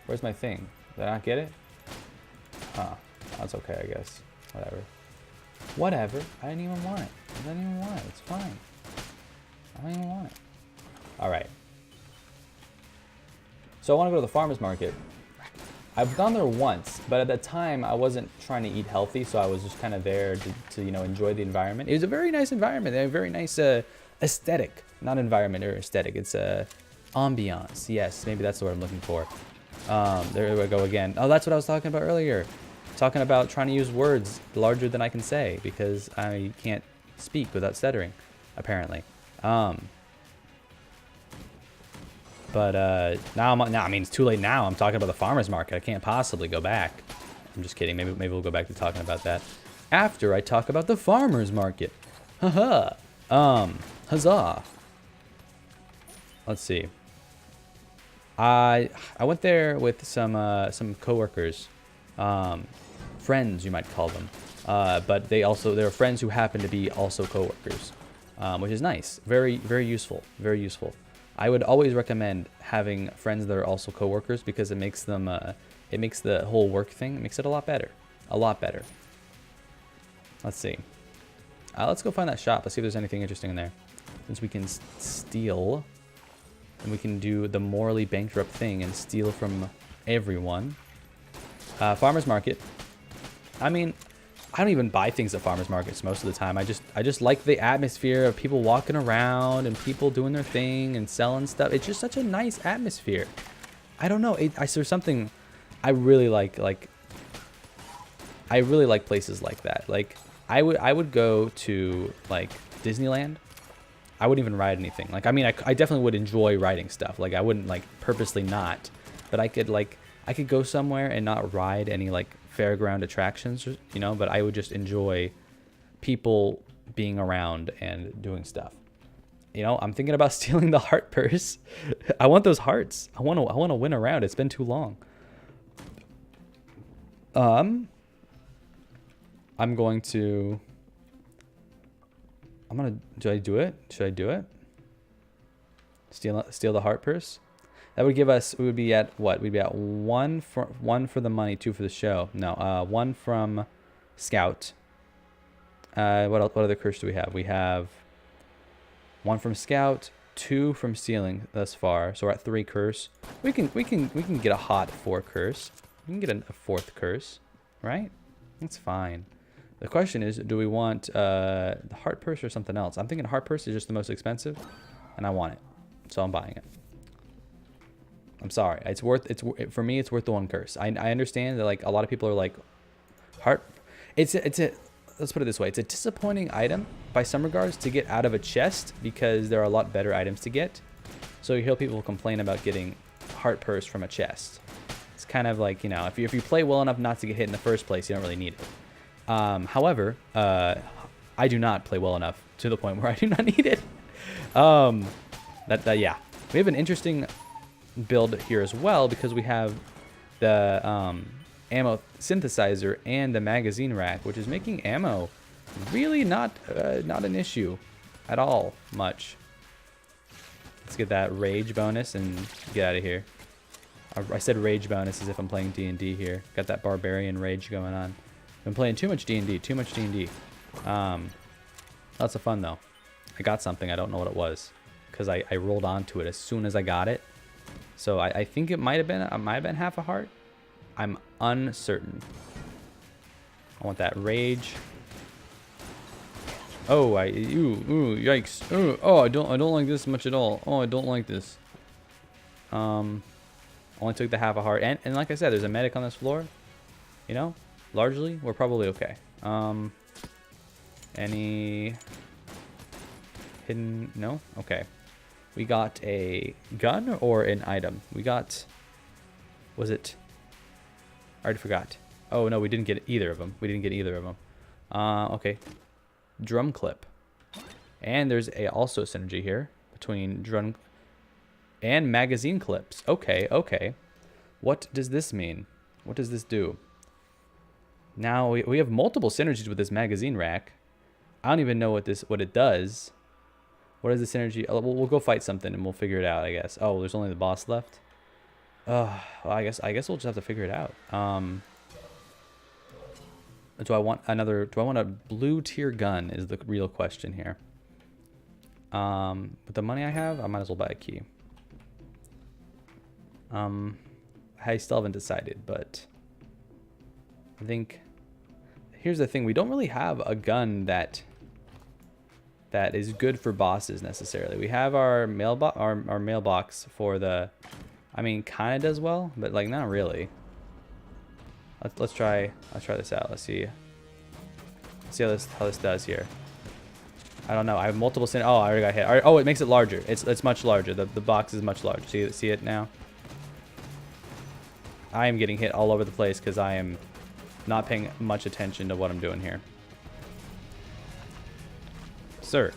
Where's my thing? Did I not get it? Huh, that's okay, I guess. Whatever. I didn't even want it. It's fine. I don't even want it. Alright. So I want to go to the farmer's market. I've gone there once, but at the time I wasn't trying to eat healthy, so I was just kind of there to you know, enjoy the environment. It was a very nice environment. They have a very nice aesthetic. Not environment or aesthetic. It's ambiance. Yes, maybe that's the word I'm looking for. There we go again. Oh, that's what I was talking about earlier. Talking about trying to use words larger than I can say because I can't speak without stuttering, apparently. But now I mean, it's too late now. I'm talking about the farmer's market. I can't possibly go back. I'm just kidding. Maybe we'll go back to talking about that after I talk about the farmer's market. Haha. Huzzah. Let's see. I went there with some coworkers, friends you might call them, but they're friends who happen to be also coworkers, which is nice. Very useful. Very useful. I would always recommend having friends that are also coworkers because it makes them it makes the whole work thing, it makes it a lot better. A lot better. Let's see. Let's go find that shop. Let's see if there's anything interesting in there. Since we can steal, and we can do the morally bankrupt thing and steal from everyone. Farmer's market. I mean, I don't even buy things at farmers markets most of the time. I just like the atmosphere of people walking around and people doing their thing and selling stuff. It's just such a nice atmosphere. I don't know. There's something I really like. I really like places like that. Like I would go to like Disneyland. I wouldn't even ride anything. Like I mean, I definitely would enjoy riding stuff. Like I wouldn't like purposely not, but I could go somewhere and not ride any like fairground attractions, you know, but I would just enjoy people being around and doing stuff. You know, I'm thinking about stealing the heart purse. I want those hearts. I want to win a round. It's been too long. I'm going to do I do it? Should I do it? Steal the heart purse? That would give us, we would be at what? We'd be at one for the money, 2 for the show. No, 1 from Scout. What other curse do we have? We have 1 from Scout, 2 from stealing thus far. So we're at 3 curse. We can get a hot 4 curse. We can get a 4th curse, right? That's fine. The question is, do we want the heart purse or something else? I'm thinking heart purse is just the most expensive, and I want it, so I'm buying it. I'm sorry. For me, it's worth the 1 curse. I understand that like a lot of people are like, heart. Let's put it this way. It's a disappointing item by some regards to get out of a chest because there are a lot better items to get. So you hear people complain about getting heart purse from a chest. It's kind of like, you know, if you play well enough not to get hit in the first place, you don't really need it. However, I do not play well enough to the point where I do not need it. Yeah, we have an interesting build here as well because we have the ammo synthesizer and the magazine rack, which is making ammo really not an issue at all much. Let's get that rage bonus and get out of here. I said rage bonus as if I'm playing D&D here. Got that barbarian rage going on. Been playing too much D&D. Lots of fun though. I got something. I don't know what it was because I rolled onto it as soon as I got it. So I think it might have been half a heart. I'm uncertain. I want that rage. Oh, yikes. Oh, I don't like this much at all. Oh, I don't like this. Only took the half a heart, and like I said, there's a medic on this floor. You know, largely we're probably okay. Any hidden? No. Okay. We got a gun or an item. We got. Was it? I already forgot. Oh no, we didn't get either of them. Okay. Drum clip. And there's also synergy here between drum and magazine clips. Okay. What does this mean? What does this do? Now we have multiple synergies with this magazine rack. I don't even know what it does. What is the synergy? We'll go fight something and we'll figure it out, I guess. Oh, there's only the boss left. Well, I guess we'll just have to figure it out. Do I want a blue tier gun is the real question here. With the money I have, I might as well buy a key. I still haven't decided, but I think here's the thing. We don't really have a gun that is good for bosses necessarily. We have our mailbox for the, I mean, kind of does well, but like not really. Let's try this out. Let's see how this does here. I don't know. I have multiple oh, I already got hit. Oh, it makes it larger. It's much larger. The box is much larger. See it now? I am getting hit all over the place because I am not paying much attention to what I'm doing here. Sir,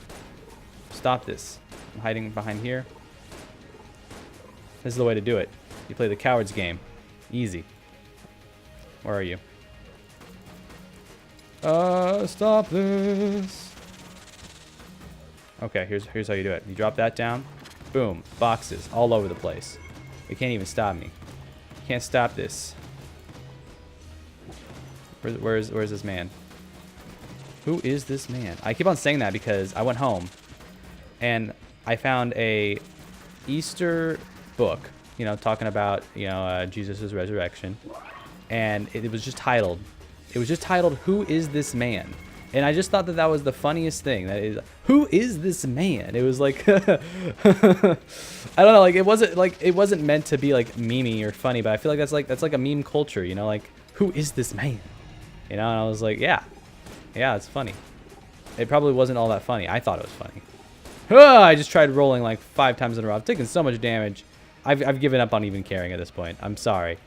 stop this. I'm hiding behind here. This is the way to do it. You play the coward's game. Easy. Where are you? Stop this. Okay, here's how you do it. You drop that down. Boom. Boxes all over the place. You can't even stop me. You can't stop this. Where's this man? Who is this man? I keep on saying that because I went home and I found a Easter book, you know, talking about, you know, Jesus' resurrection. And it was just titled, Who is this man? And I just thought that that was the funniest thing. That is, who is this man? It was like, I don't know, like it wasn't meant to be like memey or funny, but I feel like that's like a meme culture, you know, like who is this man? You know, and I was like, yeah, it's funny. It probably wasn't all that funny. I thought it was funny. I just tried rolling like 5 times in a row. I've taken so much damage. I've given up on even caring at this point. I'm sorry.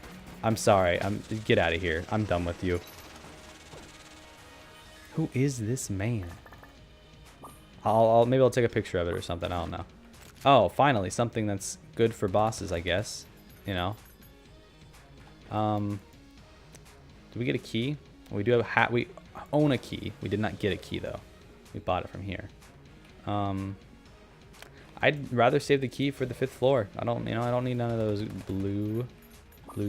Get out of here. I'm done with you. Who is this man? Maybe I'll take a picture of it or something. I don't know. Oh, finally something that's good for bosses, I guess. You know. Do we get a key? We do have a hat. We own a key. We did not get a key though. We bought it from here. I'd rather save the key for the 5th floor. I don't need none of those blue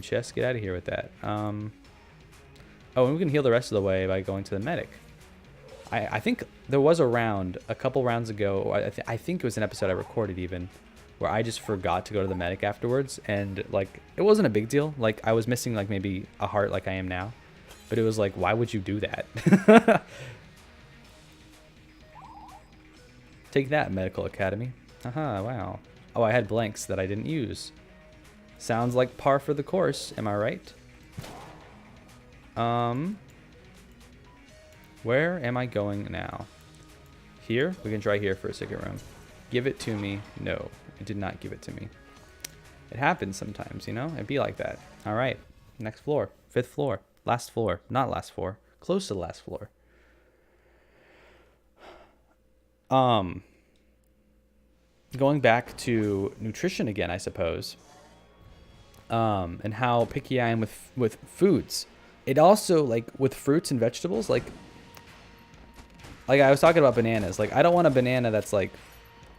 chests. Get out of here with that. Oh, and we can heal the rest of the way by going to the medic. I think there was a round a couple rounds ago. I think it was an episode I recorded even, where I just forgot to go to the medic afterwards, and like it wasn't a big deal. Like I was missing like maybe a heart like I am now, but it was like, why would you do that? Take that, Medical Academy. Haha, wow. Oh, I had blanks that I didn't use. Sounds like par for the course, am I right? Where am I going now? Here? We can try here for a second room. Give it to me. No, it did not give it to me. It happens sometimes, you know? It'd be like that. All right, next floor. 5th floor. Last floor. Not last floor. Close to the last floor. Going back to nutrition again, I suppose. And how picky I am with foods. It also, like, with fruits and vegetables, like I was talking about bananas. Like, I don't want a banana that's, like,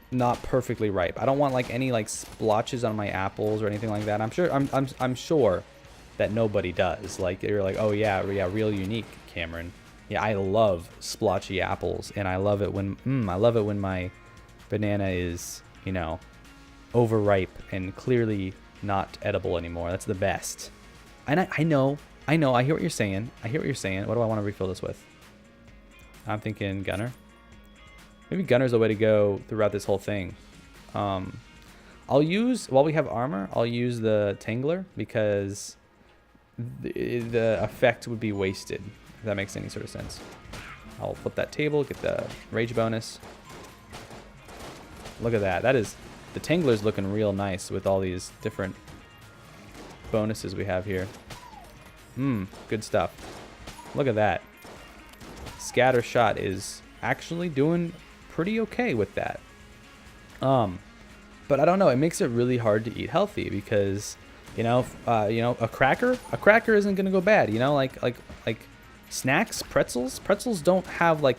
not perfectly ripe. I don't want, like, any, like, splotches on my apples or anything like that. I'm sure that nobody does. Like, you're like, oh, yeah, real unique, Cameron. Yeah, I love splotchy apples, and I love it when my banana is, you know, overripe and clearly not edible anymore. That's the best. And I know. I hear what you're saying. What do I want to refill this with? I'm thinking Gunner. Maybe Gunner's the way to go throughout this whole thing. I'll use, while we have armor, I'll use the Tangler because the effect would be wasted, if that makes any sort of sense. I'll flip that table, get the rage bonus. Look at that. The Tangler's looking real nice with all these different bonuses we have here. Good stuff. Look at that. Scatter shot is actually doing pretty okay with that. But I don't know. It makes it really hard to eat healthy because, a cracker isn't gonna go bad. You know, like snacks, pretzels don't have like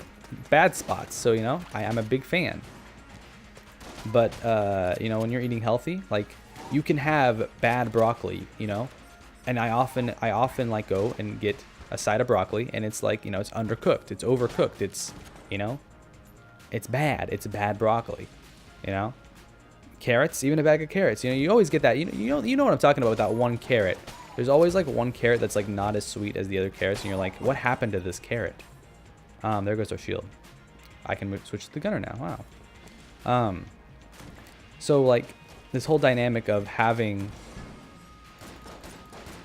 bad spots. So I'm a big fan. But when you're eating healthy, like you can have bad broccoli, and I often like go and get a side of broccoli, and it's like, it's undercooked, it's overcooked, it's bad. It's bad broccoli, Carrots, even a bag of carrots, you always get that. You know what I'm talking about with that one carrot. There's always like one carrot that's like not as sweet as the other carrots, and you're like, what happened to this carrot? There goes our shield. I can switch to the gunner now. Wow. So like this whole dynamic of having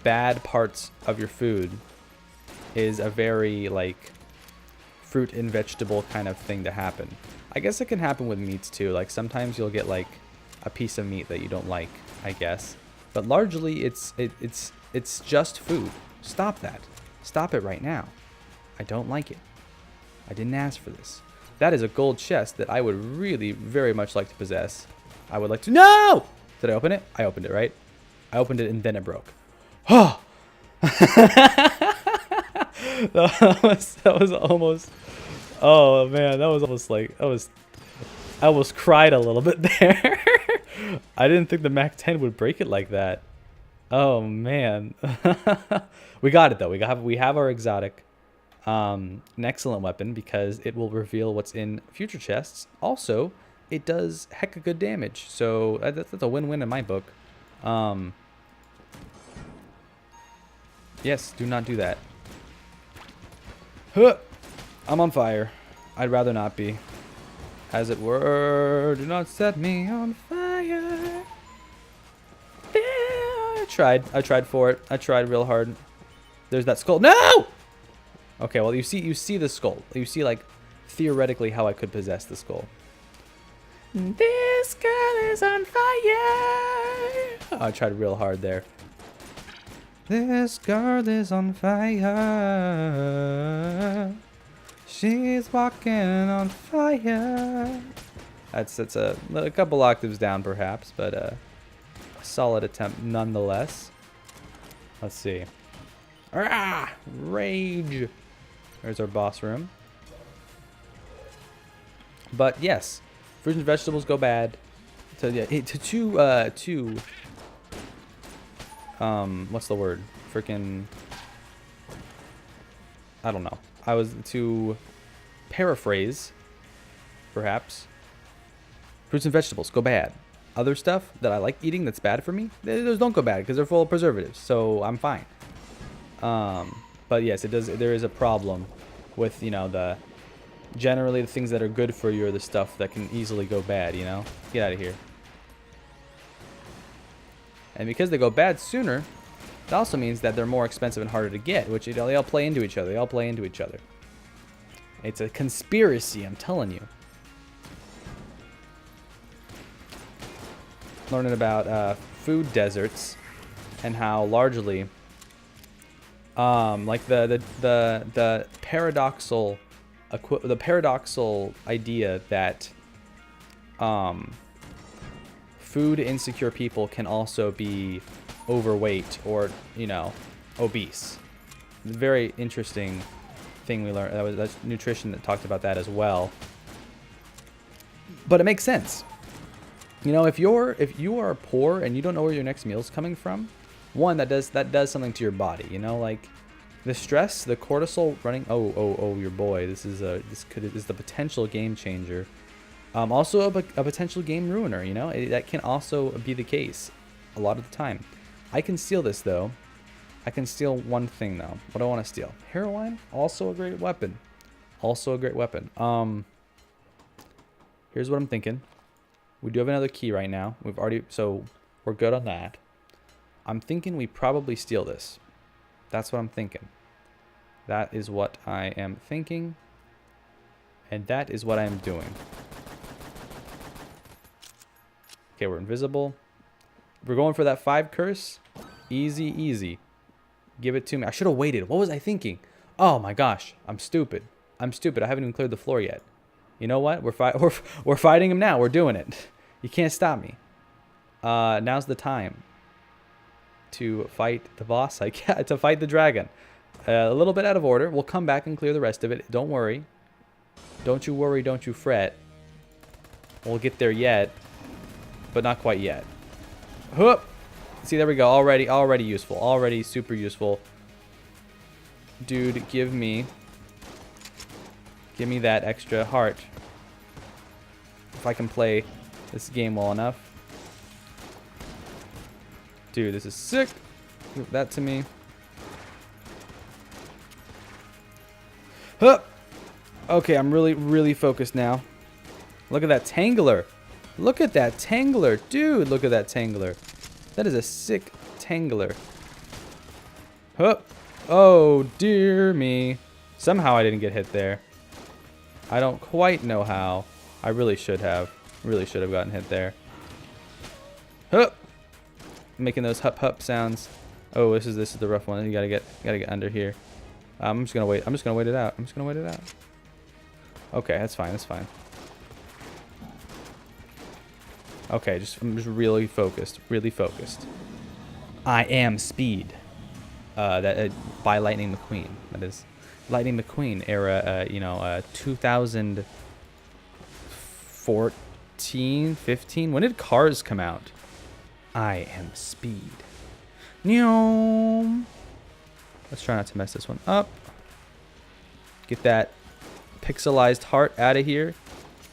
bad parts of your food is a very like fruit and vegetable kind of thing to happen. I guess it can happen with meats too. Like sometimes you'll get like a piece of meat that you don't like, I guess. But largely it's just food. Stop that. Stop it right now. I don't like it. I didn't ask for this. That is a gold chest that I would really very much like to possess. I would like to. No! Did I open it? I opened it, right? I opened it and then it broke. Oh! that was almost. Oh man, that was almost like I almost cried a little bit there. I didn't think the Mac 10 would break it like that. Oh man. We got it though. We have our exotic. An excellent weapon because it will reveal what's in future chests. Also, it does heck of good damage, so that's a win-win in my book. Yes, do not do that. Huh! I'm on fire. I'd rather not be. As it were, do not set me on fire. I tried for it. I tried real hard. There's that skull. No! Okay, well you see the skull. You see like theoretically how I could possess the skull. This girl is on fire. Oh, I tried real hard there. This girl is on fire. She's walking on fire. That's a couple octaves down perhaps, but a solid attempt nonetheless. Let's see. Ah, rage. There's our boss room. But yes, fruits and vegetables go bad. So yeah, what's the word? Freaking, I don't know. I was to paraphrase, perhaps. Fruits and vegetables go bad. Other stuff that I like eating that's bad for me, those don't go bad because they're full of preservatives. So I'm fine. But yes, there is a problem with, you know, generally the things that are good for you are the stuff that can easily go bad, you know? Get out of here. And because they go bad sooner, it also means that they're more expensive and harder to get, which they all play into each other. They all play into each other. It's a conspiracy, I'm telling you. Learning about food deserts and how largely like the paradoxical idea that food insecure people can also be overweight or, you know, obese. Very interesting thing we learned. That's nutrition that talked about that as well. But it makes sense. You know, if you are poor and you don't know where your next meal's coming from, one, that does something to your body. You know, like the stress, the cortisol running. Oh, your boy. This is the potential game changer. Also a potential game ruiner. You know, that can also be the case a lot of the time. I can steal this though. I can steal one thing though. What do I want to steal? Heroine, also a great weapon. Also a great weapon. Here's what I'm thinking. We do have another key right now. So we're good on that. I'm thinking we probably steal this. That's what I'm thinking. That is what I am thinking. And that is what I am doing. Okay, we're invisible. We're going for that 5 curse. Easy, easy. Give it to me. I should have waited. What was I thinking? Oh my gosh. I'm stupid. I haven't even cleared the floor yet. You know what? We're fighting him now. We're doing it. You can't stop me. Now's the time to fight the boss. To fight the dragon. A little bit out of order. We'll come back and clear the rest of it. Don't worry. Don't you worry. Don't you fret. We'll get there yet, but not quite yet. Whoop. See, there we go. Already useful. Already super useful. Dude, give me that extra heart. If I can play this game well enough. Dude, this is sick. Give that to me. Hup. Okay, I'm really focused now. Look at that Tangler. Look at that Tangler. Dude, look at that Tangler. That is a sick Tangler. Hup. Oh, dear me. Somehow I didn't get hit there. I don't quite know how. I really should have. Really should have gotten hit there. Hup. Making those hup sounds. Oh, this is the rough one. You gotta get under here. I'm just gonna wait. I'm just gonna wait it out. Okay, that's fine. Okay, I'm just really focused. I am Speed. By Lightning McQueen. That is Lightning McQueen era. 2014, 15. When did Cars come out? I am Speed. Let's try not to mess this one up. Get that pixelized heart out of here.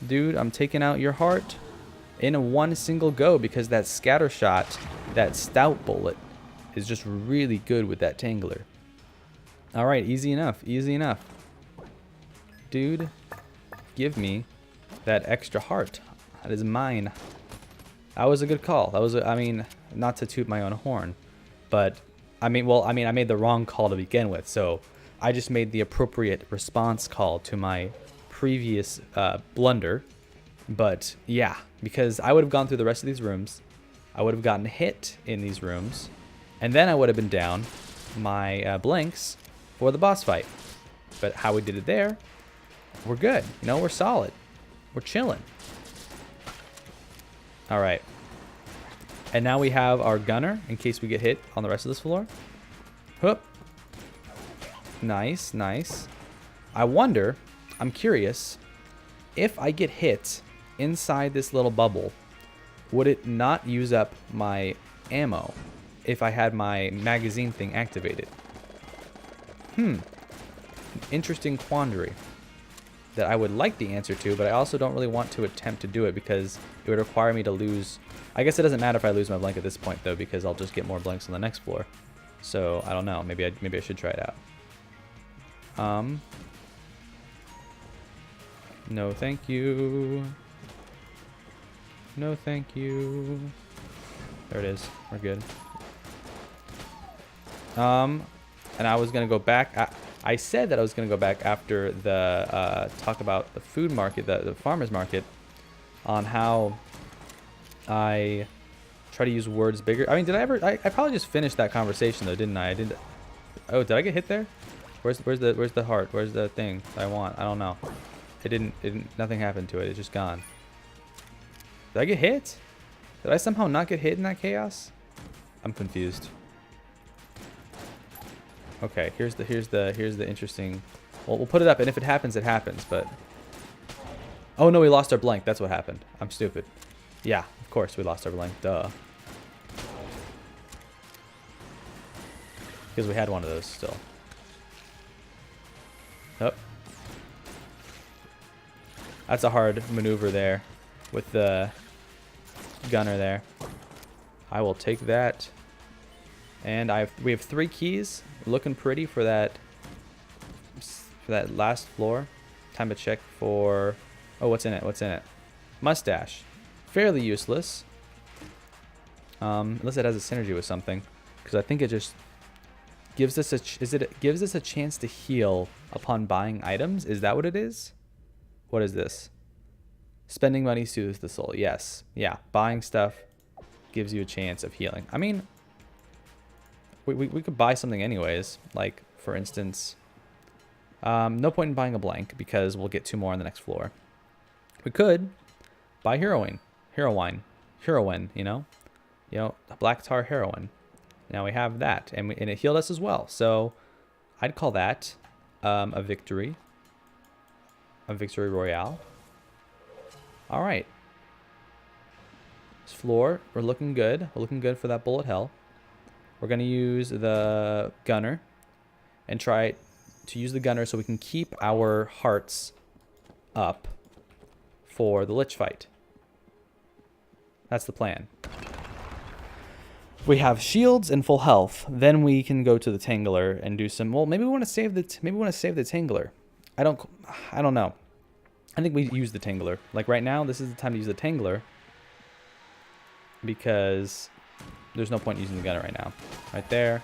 Dude, I'm taking out your heart in a one single go because that scatter shot, that stout bullet, is just really good with that Tangler. Alright, easy enough, easy enough. Dude, give me that extra heart. That is mine. That was a good call. That was, I mean, not to toot my own horn, but I made the wrong call to begin with, so I just made the appropriate response call to my previous blunder. But yeah, because I would have gone through the rest of these rooms, I would have gotten hit in these rooms, and then I would have been down my blanks for the boss fight. But how we did it there, we're good. You know, we're solid. We're chilling. All right. And now we have our gunner in case we get hit on the rest of this floor. Whoop. Nice, nice. I wonder, I'm curious, if I get hit inside this little bubble, would it not use up my ammo if I had my magazine thing activated? Interesting quandary that I would like the answer to, but I also don't really want to attempt to do it because it would require me to lose. I guess it doesn't matter if I lose my blank at this point though, because I'll just get more blanks on the next floor. So I don't know. Maybe I should try it out. No, thank you. No, thank you. There it is. We're good. And I was gonna go back. I said that I was gonna go back after the talk about the food market, the farmers market, on how I try to use words bigger. I mean, did I ever? I probably just finished that conversation though, didn't I? I didn't. Oh, did I get hit there? Where's the heart? Where's the thing I want? I don't know. It didn't. Nothing happened to it. It's just gone. Did I get hit? Did I somehow not get hit in that chaos? I'm confused. Okay, here's the interesting. Well, we'll put it up, and if it happens, it happens. But oh no, we lost our blank. That's what happened. I'm stupid. Yeah, of course we lost our blank. Duh. Because we had one of those still. Oh. That's a hard maneuver there with the gunner there. I will take that. And we have 3 keys. Looking pretty for that last floor. Time to check for, oh, what's in it? What's in it? Mustache. Fairly useless. Unless it has a synergy with something, because I think it just gives us gives us a chance to heal upon buying items. Is that what it is? What is this? Spending money soothes the soul. Yes. Yeah. Buying stuff gives you a chance of healing. I mean, we could buy something anyways. Like, for instance, no point in buying a blank because we'll get 2 more on the next floor. We could buy heroine, you know, black tar heroine. Now we have that, and it healed us as well. So I'd call that a victory royale. All right. This floor, we're looking good. We're looking good for that bullet hell. We're going to use the gunner and try to use the gunner so we can keep our hearts up for the lich fight. That's the plan. We have shields and full health. Then we can go to the Tangler and do some. Well, maybe we want to save the Tangler. I don't know. I think we use the Tangler. Like right now, this is the time to use the Tangler because there's no point using the gunner right now. Right there.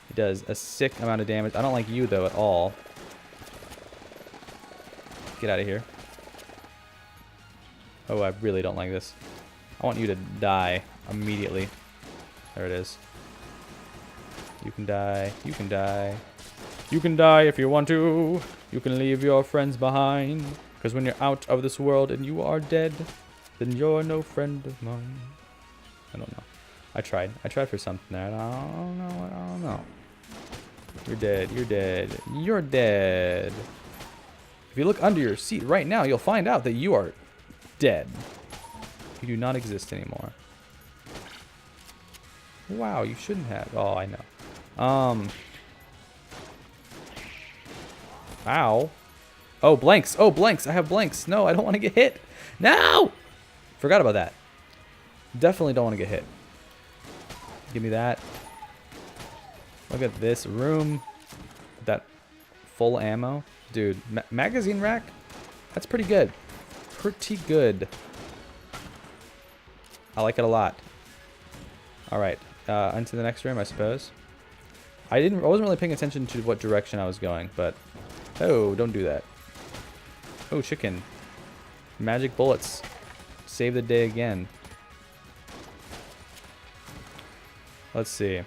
It does a sick amount of damage. I don't like you, though, at all. Get out of here. Oh, I really don't like this. I want you to die immediately. There it is. You can die. You can die. You can die if you want to. You can leave your friends behind. Because when you're out of this world and you are dead, then you're no friend of mine. I don't know. I tried for something there. I don't know. You're dead. You're dead. You're dead. If you look under your seat right now, you'll find out that you are dead. You do not exist anymore. Wow, you shouldn't have. Oh, I know. Ow. Oh, blanks. Oh, blanks. I have blanks. No, I don't want to get hit. No! Forgot about that. Definitely don't want to get hit. Give me that. Look at this room. That full ammo. Dude, magazine rack? That's pretty good. Pretty good. I like it a lot. Alright. Into the next room, I suppose. I wasn't really paying attention to what direction I was going, but... Oh, don't do that. Oh, chicken. Magic bullets. Save the day again. Let's see.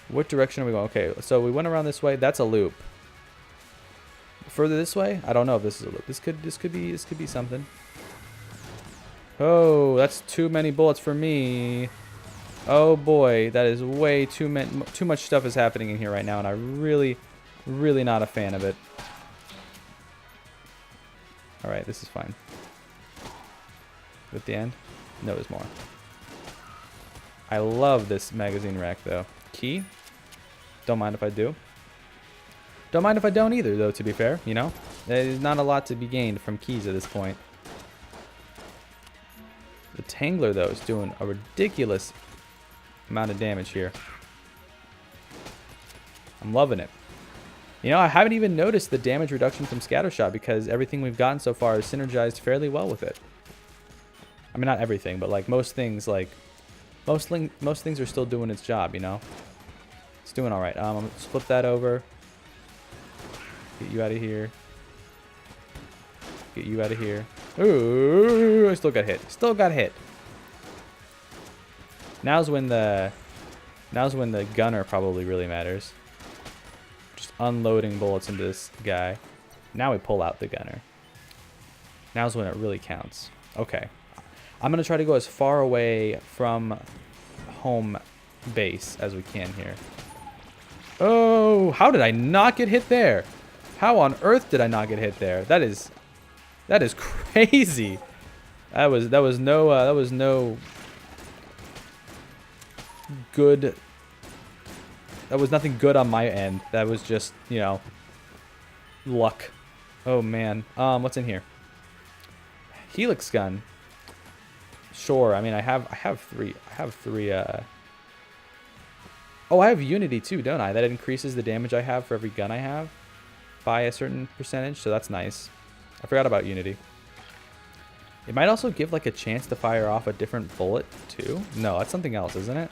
What direction are we going? Okay, so we went around this way. That's a loop. Further this way? I don't know if this is a loop. This could be something. Oh, that's too many bullets for me. Oh boy, that is way too much stuff is happening in here right now, and I really not a fan of it. All right, this is fine. At the end? No, there's more. I love this magazine rack though. Key? Don't mind if I do. Don't mind if I don't either, though, to be fair, you know? There's not a lot to be gained from keys at this point. The Tangler, though, is doing a ridiculous amount of damage here. I'm loving it. You know, I haven't even noticed the damage reduction from Scattershot because everything we've gotten so far is synergized fairly well with it. I mean, not everything, but like most things, most things are still doing its job, you know? It's doing all right. Let's flip that over. Get you out of here. Get you out of here. Ooh, I still got hit. Still got hit. Now's when the gunner probably really matters. Just unloading bullets into this guy. Now we pull out the gunner. Now's when it really counts. Okay. I'm going to try to go as far away from home base as we can here. Oh, how did I not get hit there? How on earth did I not get hit there? That is crazy. That was no good. That was nothing good on my end. That was just, you know, luck. Oh man. What's in here? Helix gun. Sure. I mean, I have three. Oh, I have Unity too, don't I? That increases the damage I have for every gun I have by a certain percentage, so that's nice. I forgot about Unity. It might also give like a chance to fire off a different bullet too. No, that's something else, isn't it?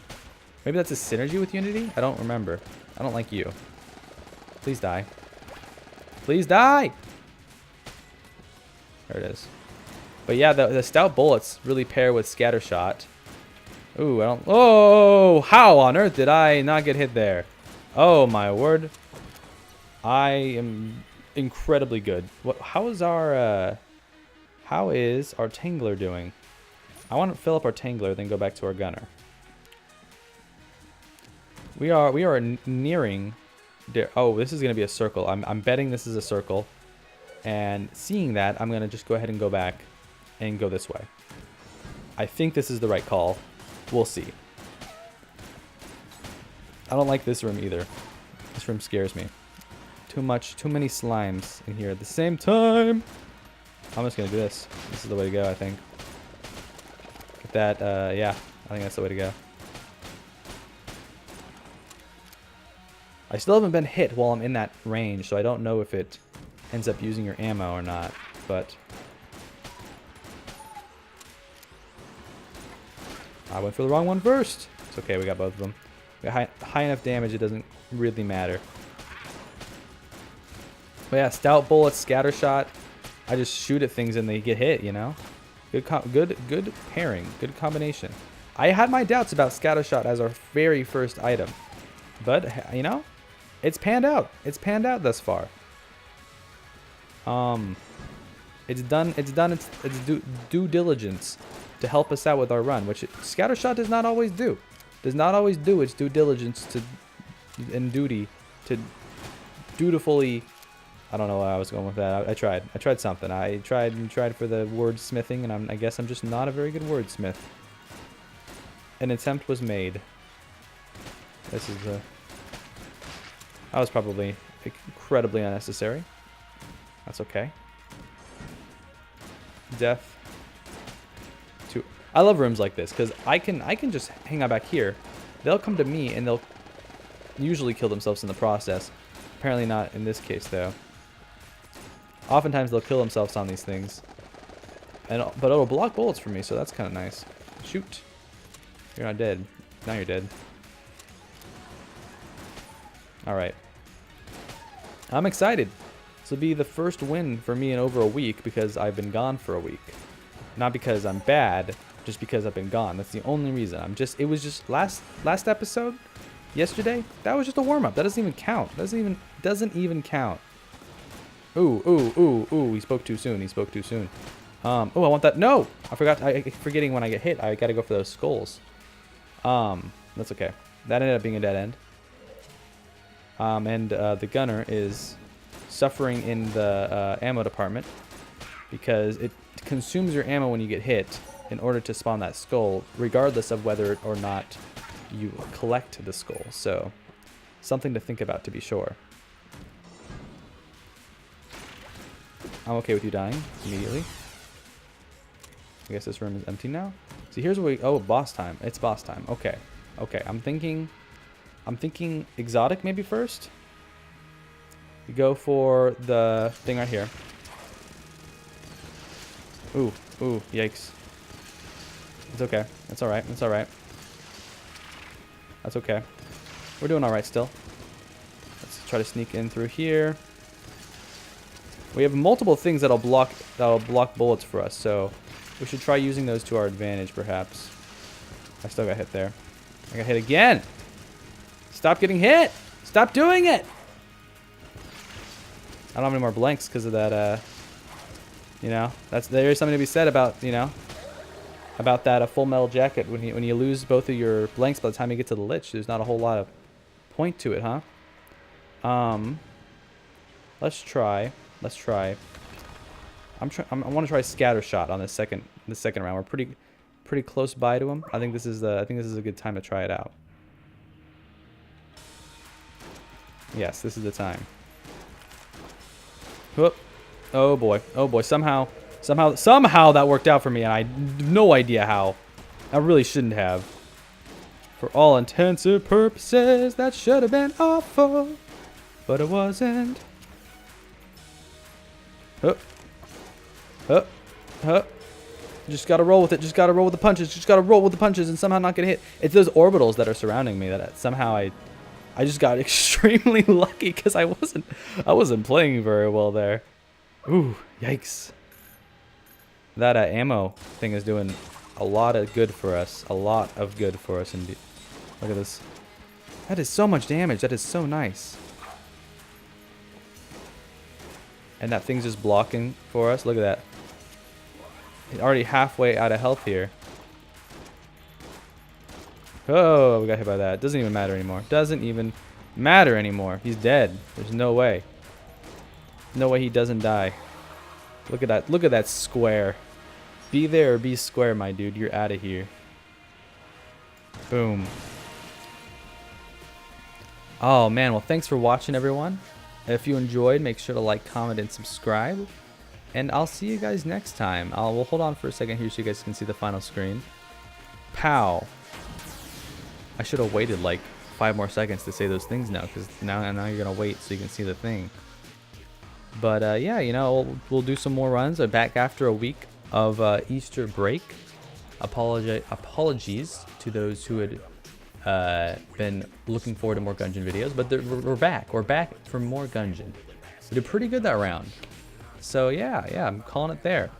Maybe that's a synergy with Unity? I don't remember. I don't like you. Please die. Please die! There it is. But yeah, the stout bullets really pair with Scattershot. Ooh, I don't... Oh, how on earth did I not get hit there? Oh, my word. I am incredibly good. How is our Tangler doing? I want to fill up our Tangler, then go back to our gunner. We are nearing... Oh, this is going to be a circle. I'm betting this is a circle. And seeing that, I'm going to just go ahead and go back and go this way. I think this is the right call. We'll see. I don't like this room either. This room scares me. Too many slimes in here at the same time. I'm just going to do this. This is the way to go, I think. Get that, yeah. I think that's the way to go. I still haven't been hit while I'm in that range, so I don't know if it ends up using your ammo or not, but... I went for the wrong one first. It's okay, we got both of them. We got high enough damage, it doesn't really matter. But yeah, stout bullets, Scattershot. I just shoot at things and they get hit, you know? Good pairing, good combination. I had my doubts about Scattershot as our very first item. But, you know, it's panned out. It's panned out thus far. It's done its due diligence to help us out with our run, which Scattershot does not always do. Does not always do its due diligence and duty to dutifully. I don't know why I was going with that. I tried something. I tried for the wordsmithing, and I guess I'm just not a very good wordsmith. An attempt was made. This is that was probably incredibly unnecessary. That's okay. Death. Two. I love rooms like this because I can just hang out back here. They'll come to me and they'll usually kill themselves in the process. Apparently not in this case though. Oftentimes they'll kill themselves on these things. But it'll block bullets for me, so that's kind of nice. Shoot. You're not dead. Now you're dead. Alright. I'm excited. This will be the first win for me in over a week because I've been gone for a week. Not because I'm bad, just because I've been gone. That's the only reason. It was just last episode, yesterday, that was just a warm-up. That doesn't even count. Doesn't even count. Ooh, he spoke too soon. Oh, I want that. No! I forgot. Forgetting when I get hit, I gotta go for those skulls. That's okay. That ended up being a dead end. And the gunner is suffering in the ammo department because it consumes your ammo when you get hit in order to spawn that skull, regardless of whether or not you collect the skull. So, something to think about to be sure. I'm okay with you dying immediately. I guess this room is empty now. See, here's what we... Oh, boss time. It's boss time. Okay. Okay, I'm thinking exotic maybe first. We go for the thing right here. Ooh, yikes. It's okay. It's alright. It's alright. That's okay. We're doing alright still. Let's try to sneak in through here. We have multiple things that'll block bullets for us, so we should try using those to our advantage, perhaps. I still got hit there. I got hit again! Stop getting hit! Stop doing it! I don't have any more blanks because of that, you know, there is something to be said about, you know, about that Full Metal Jacket. When you lose both of your blanks by the time you get to the Lich, there's not a whole lot of point to it, huh? Let's try. I want to try Scatter Shot on the second round. We're pretty close by to him. I think this is a good time to try it out. Yes, this is the time. Whoop. Oh boy. Somehow that worked out for me, and I have no idea how. I really shouldn't have. For all intents and purposes, that should have been awful, but it wasn't. Just gotta roll with it. Just gotta roll with the punches. Just gotta roll with the punches and somehow not get hit. It's those orbitals that are surrounding me that somehow I just got extremely lucky because I wasn't playing very well there. Ooh, yikes. That ammo thing is doing a lot of good for us. A lot of good for us indeed. Look at this. That is so much damage. That is so nice. And that thing's just blocking for us. Look at that. He's already halfway out of health here. Oh, we got hit by that. Doesn't even matter anymore. Doesn't even matter anymore. He's dead. There's no way. No way he doesn't die. Look at that. Look at that square. Be there or be square, my dude. You're out of here. Boom. Oh, man. Well, thanks for watching, everyone. If you enjoyed, make sure to like, comment, and subscribe. And I'll see you guys next time. We'll hold on for a second here so you guys can see the final screen. Pow. I should have waited like 5 more seconds to say those things now, because now you're going to wait so you can see the thing. But yeah, you know, we'll do some more runs. I'm back after a week of Easter break. Apologies to those who had been looking forward to more Gungeon videos, but we're back. We're back for more Gungeon. We did pretty good that round. So yeah, I'm calling it there.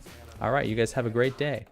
All right, you guys have a great day.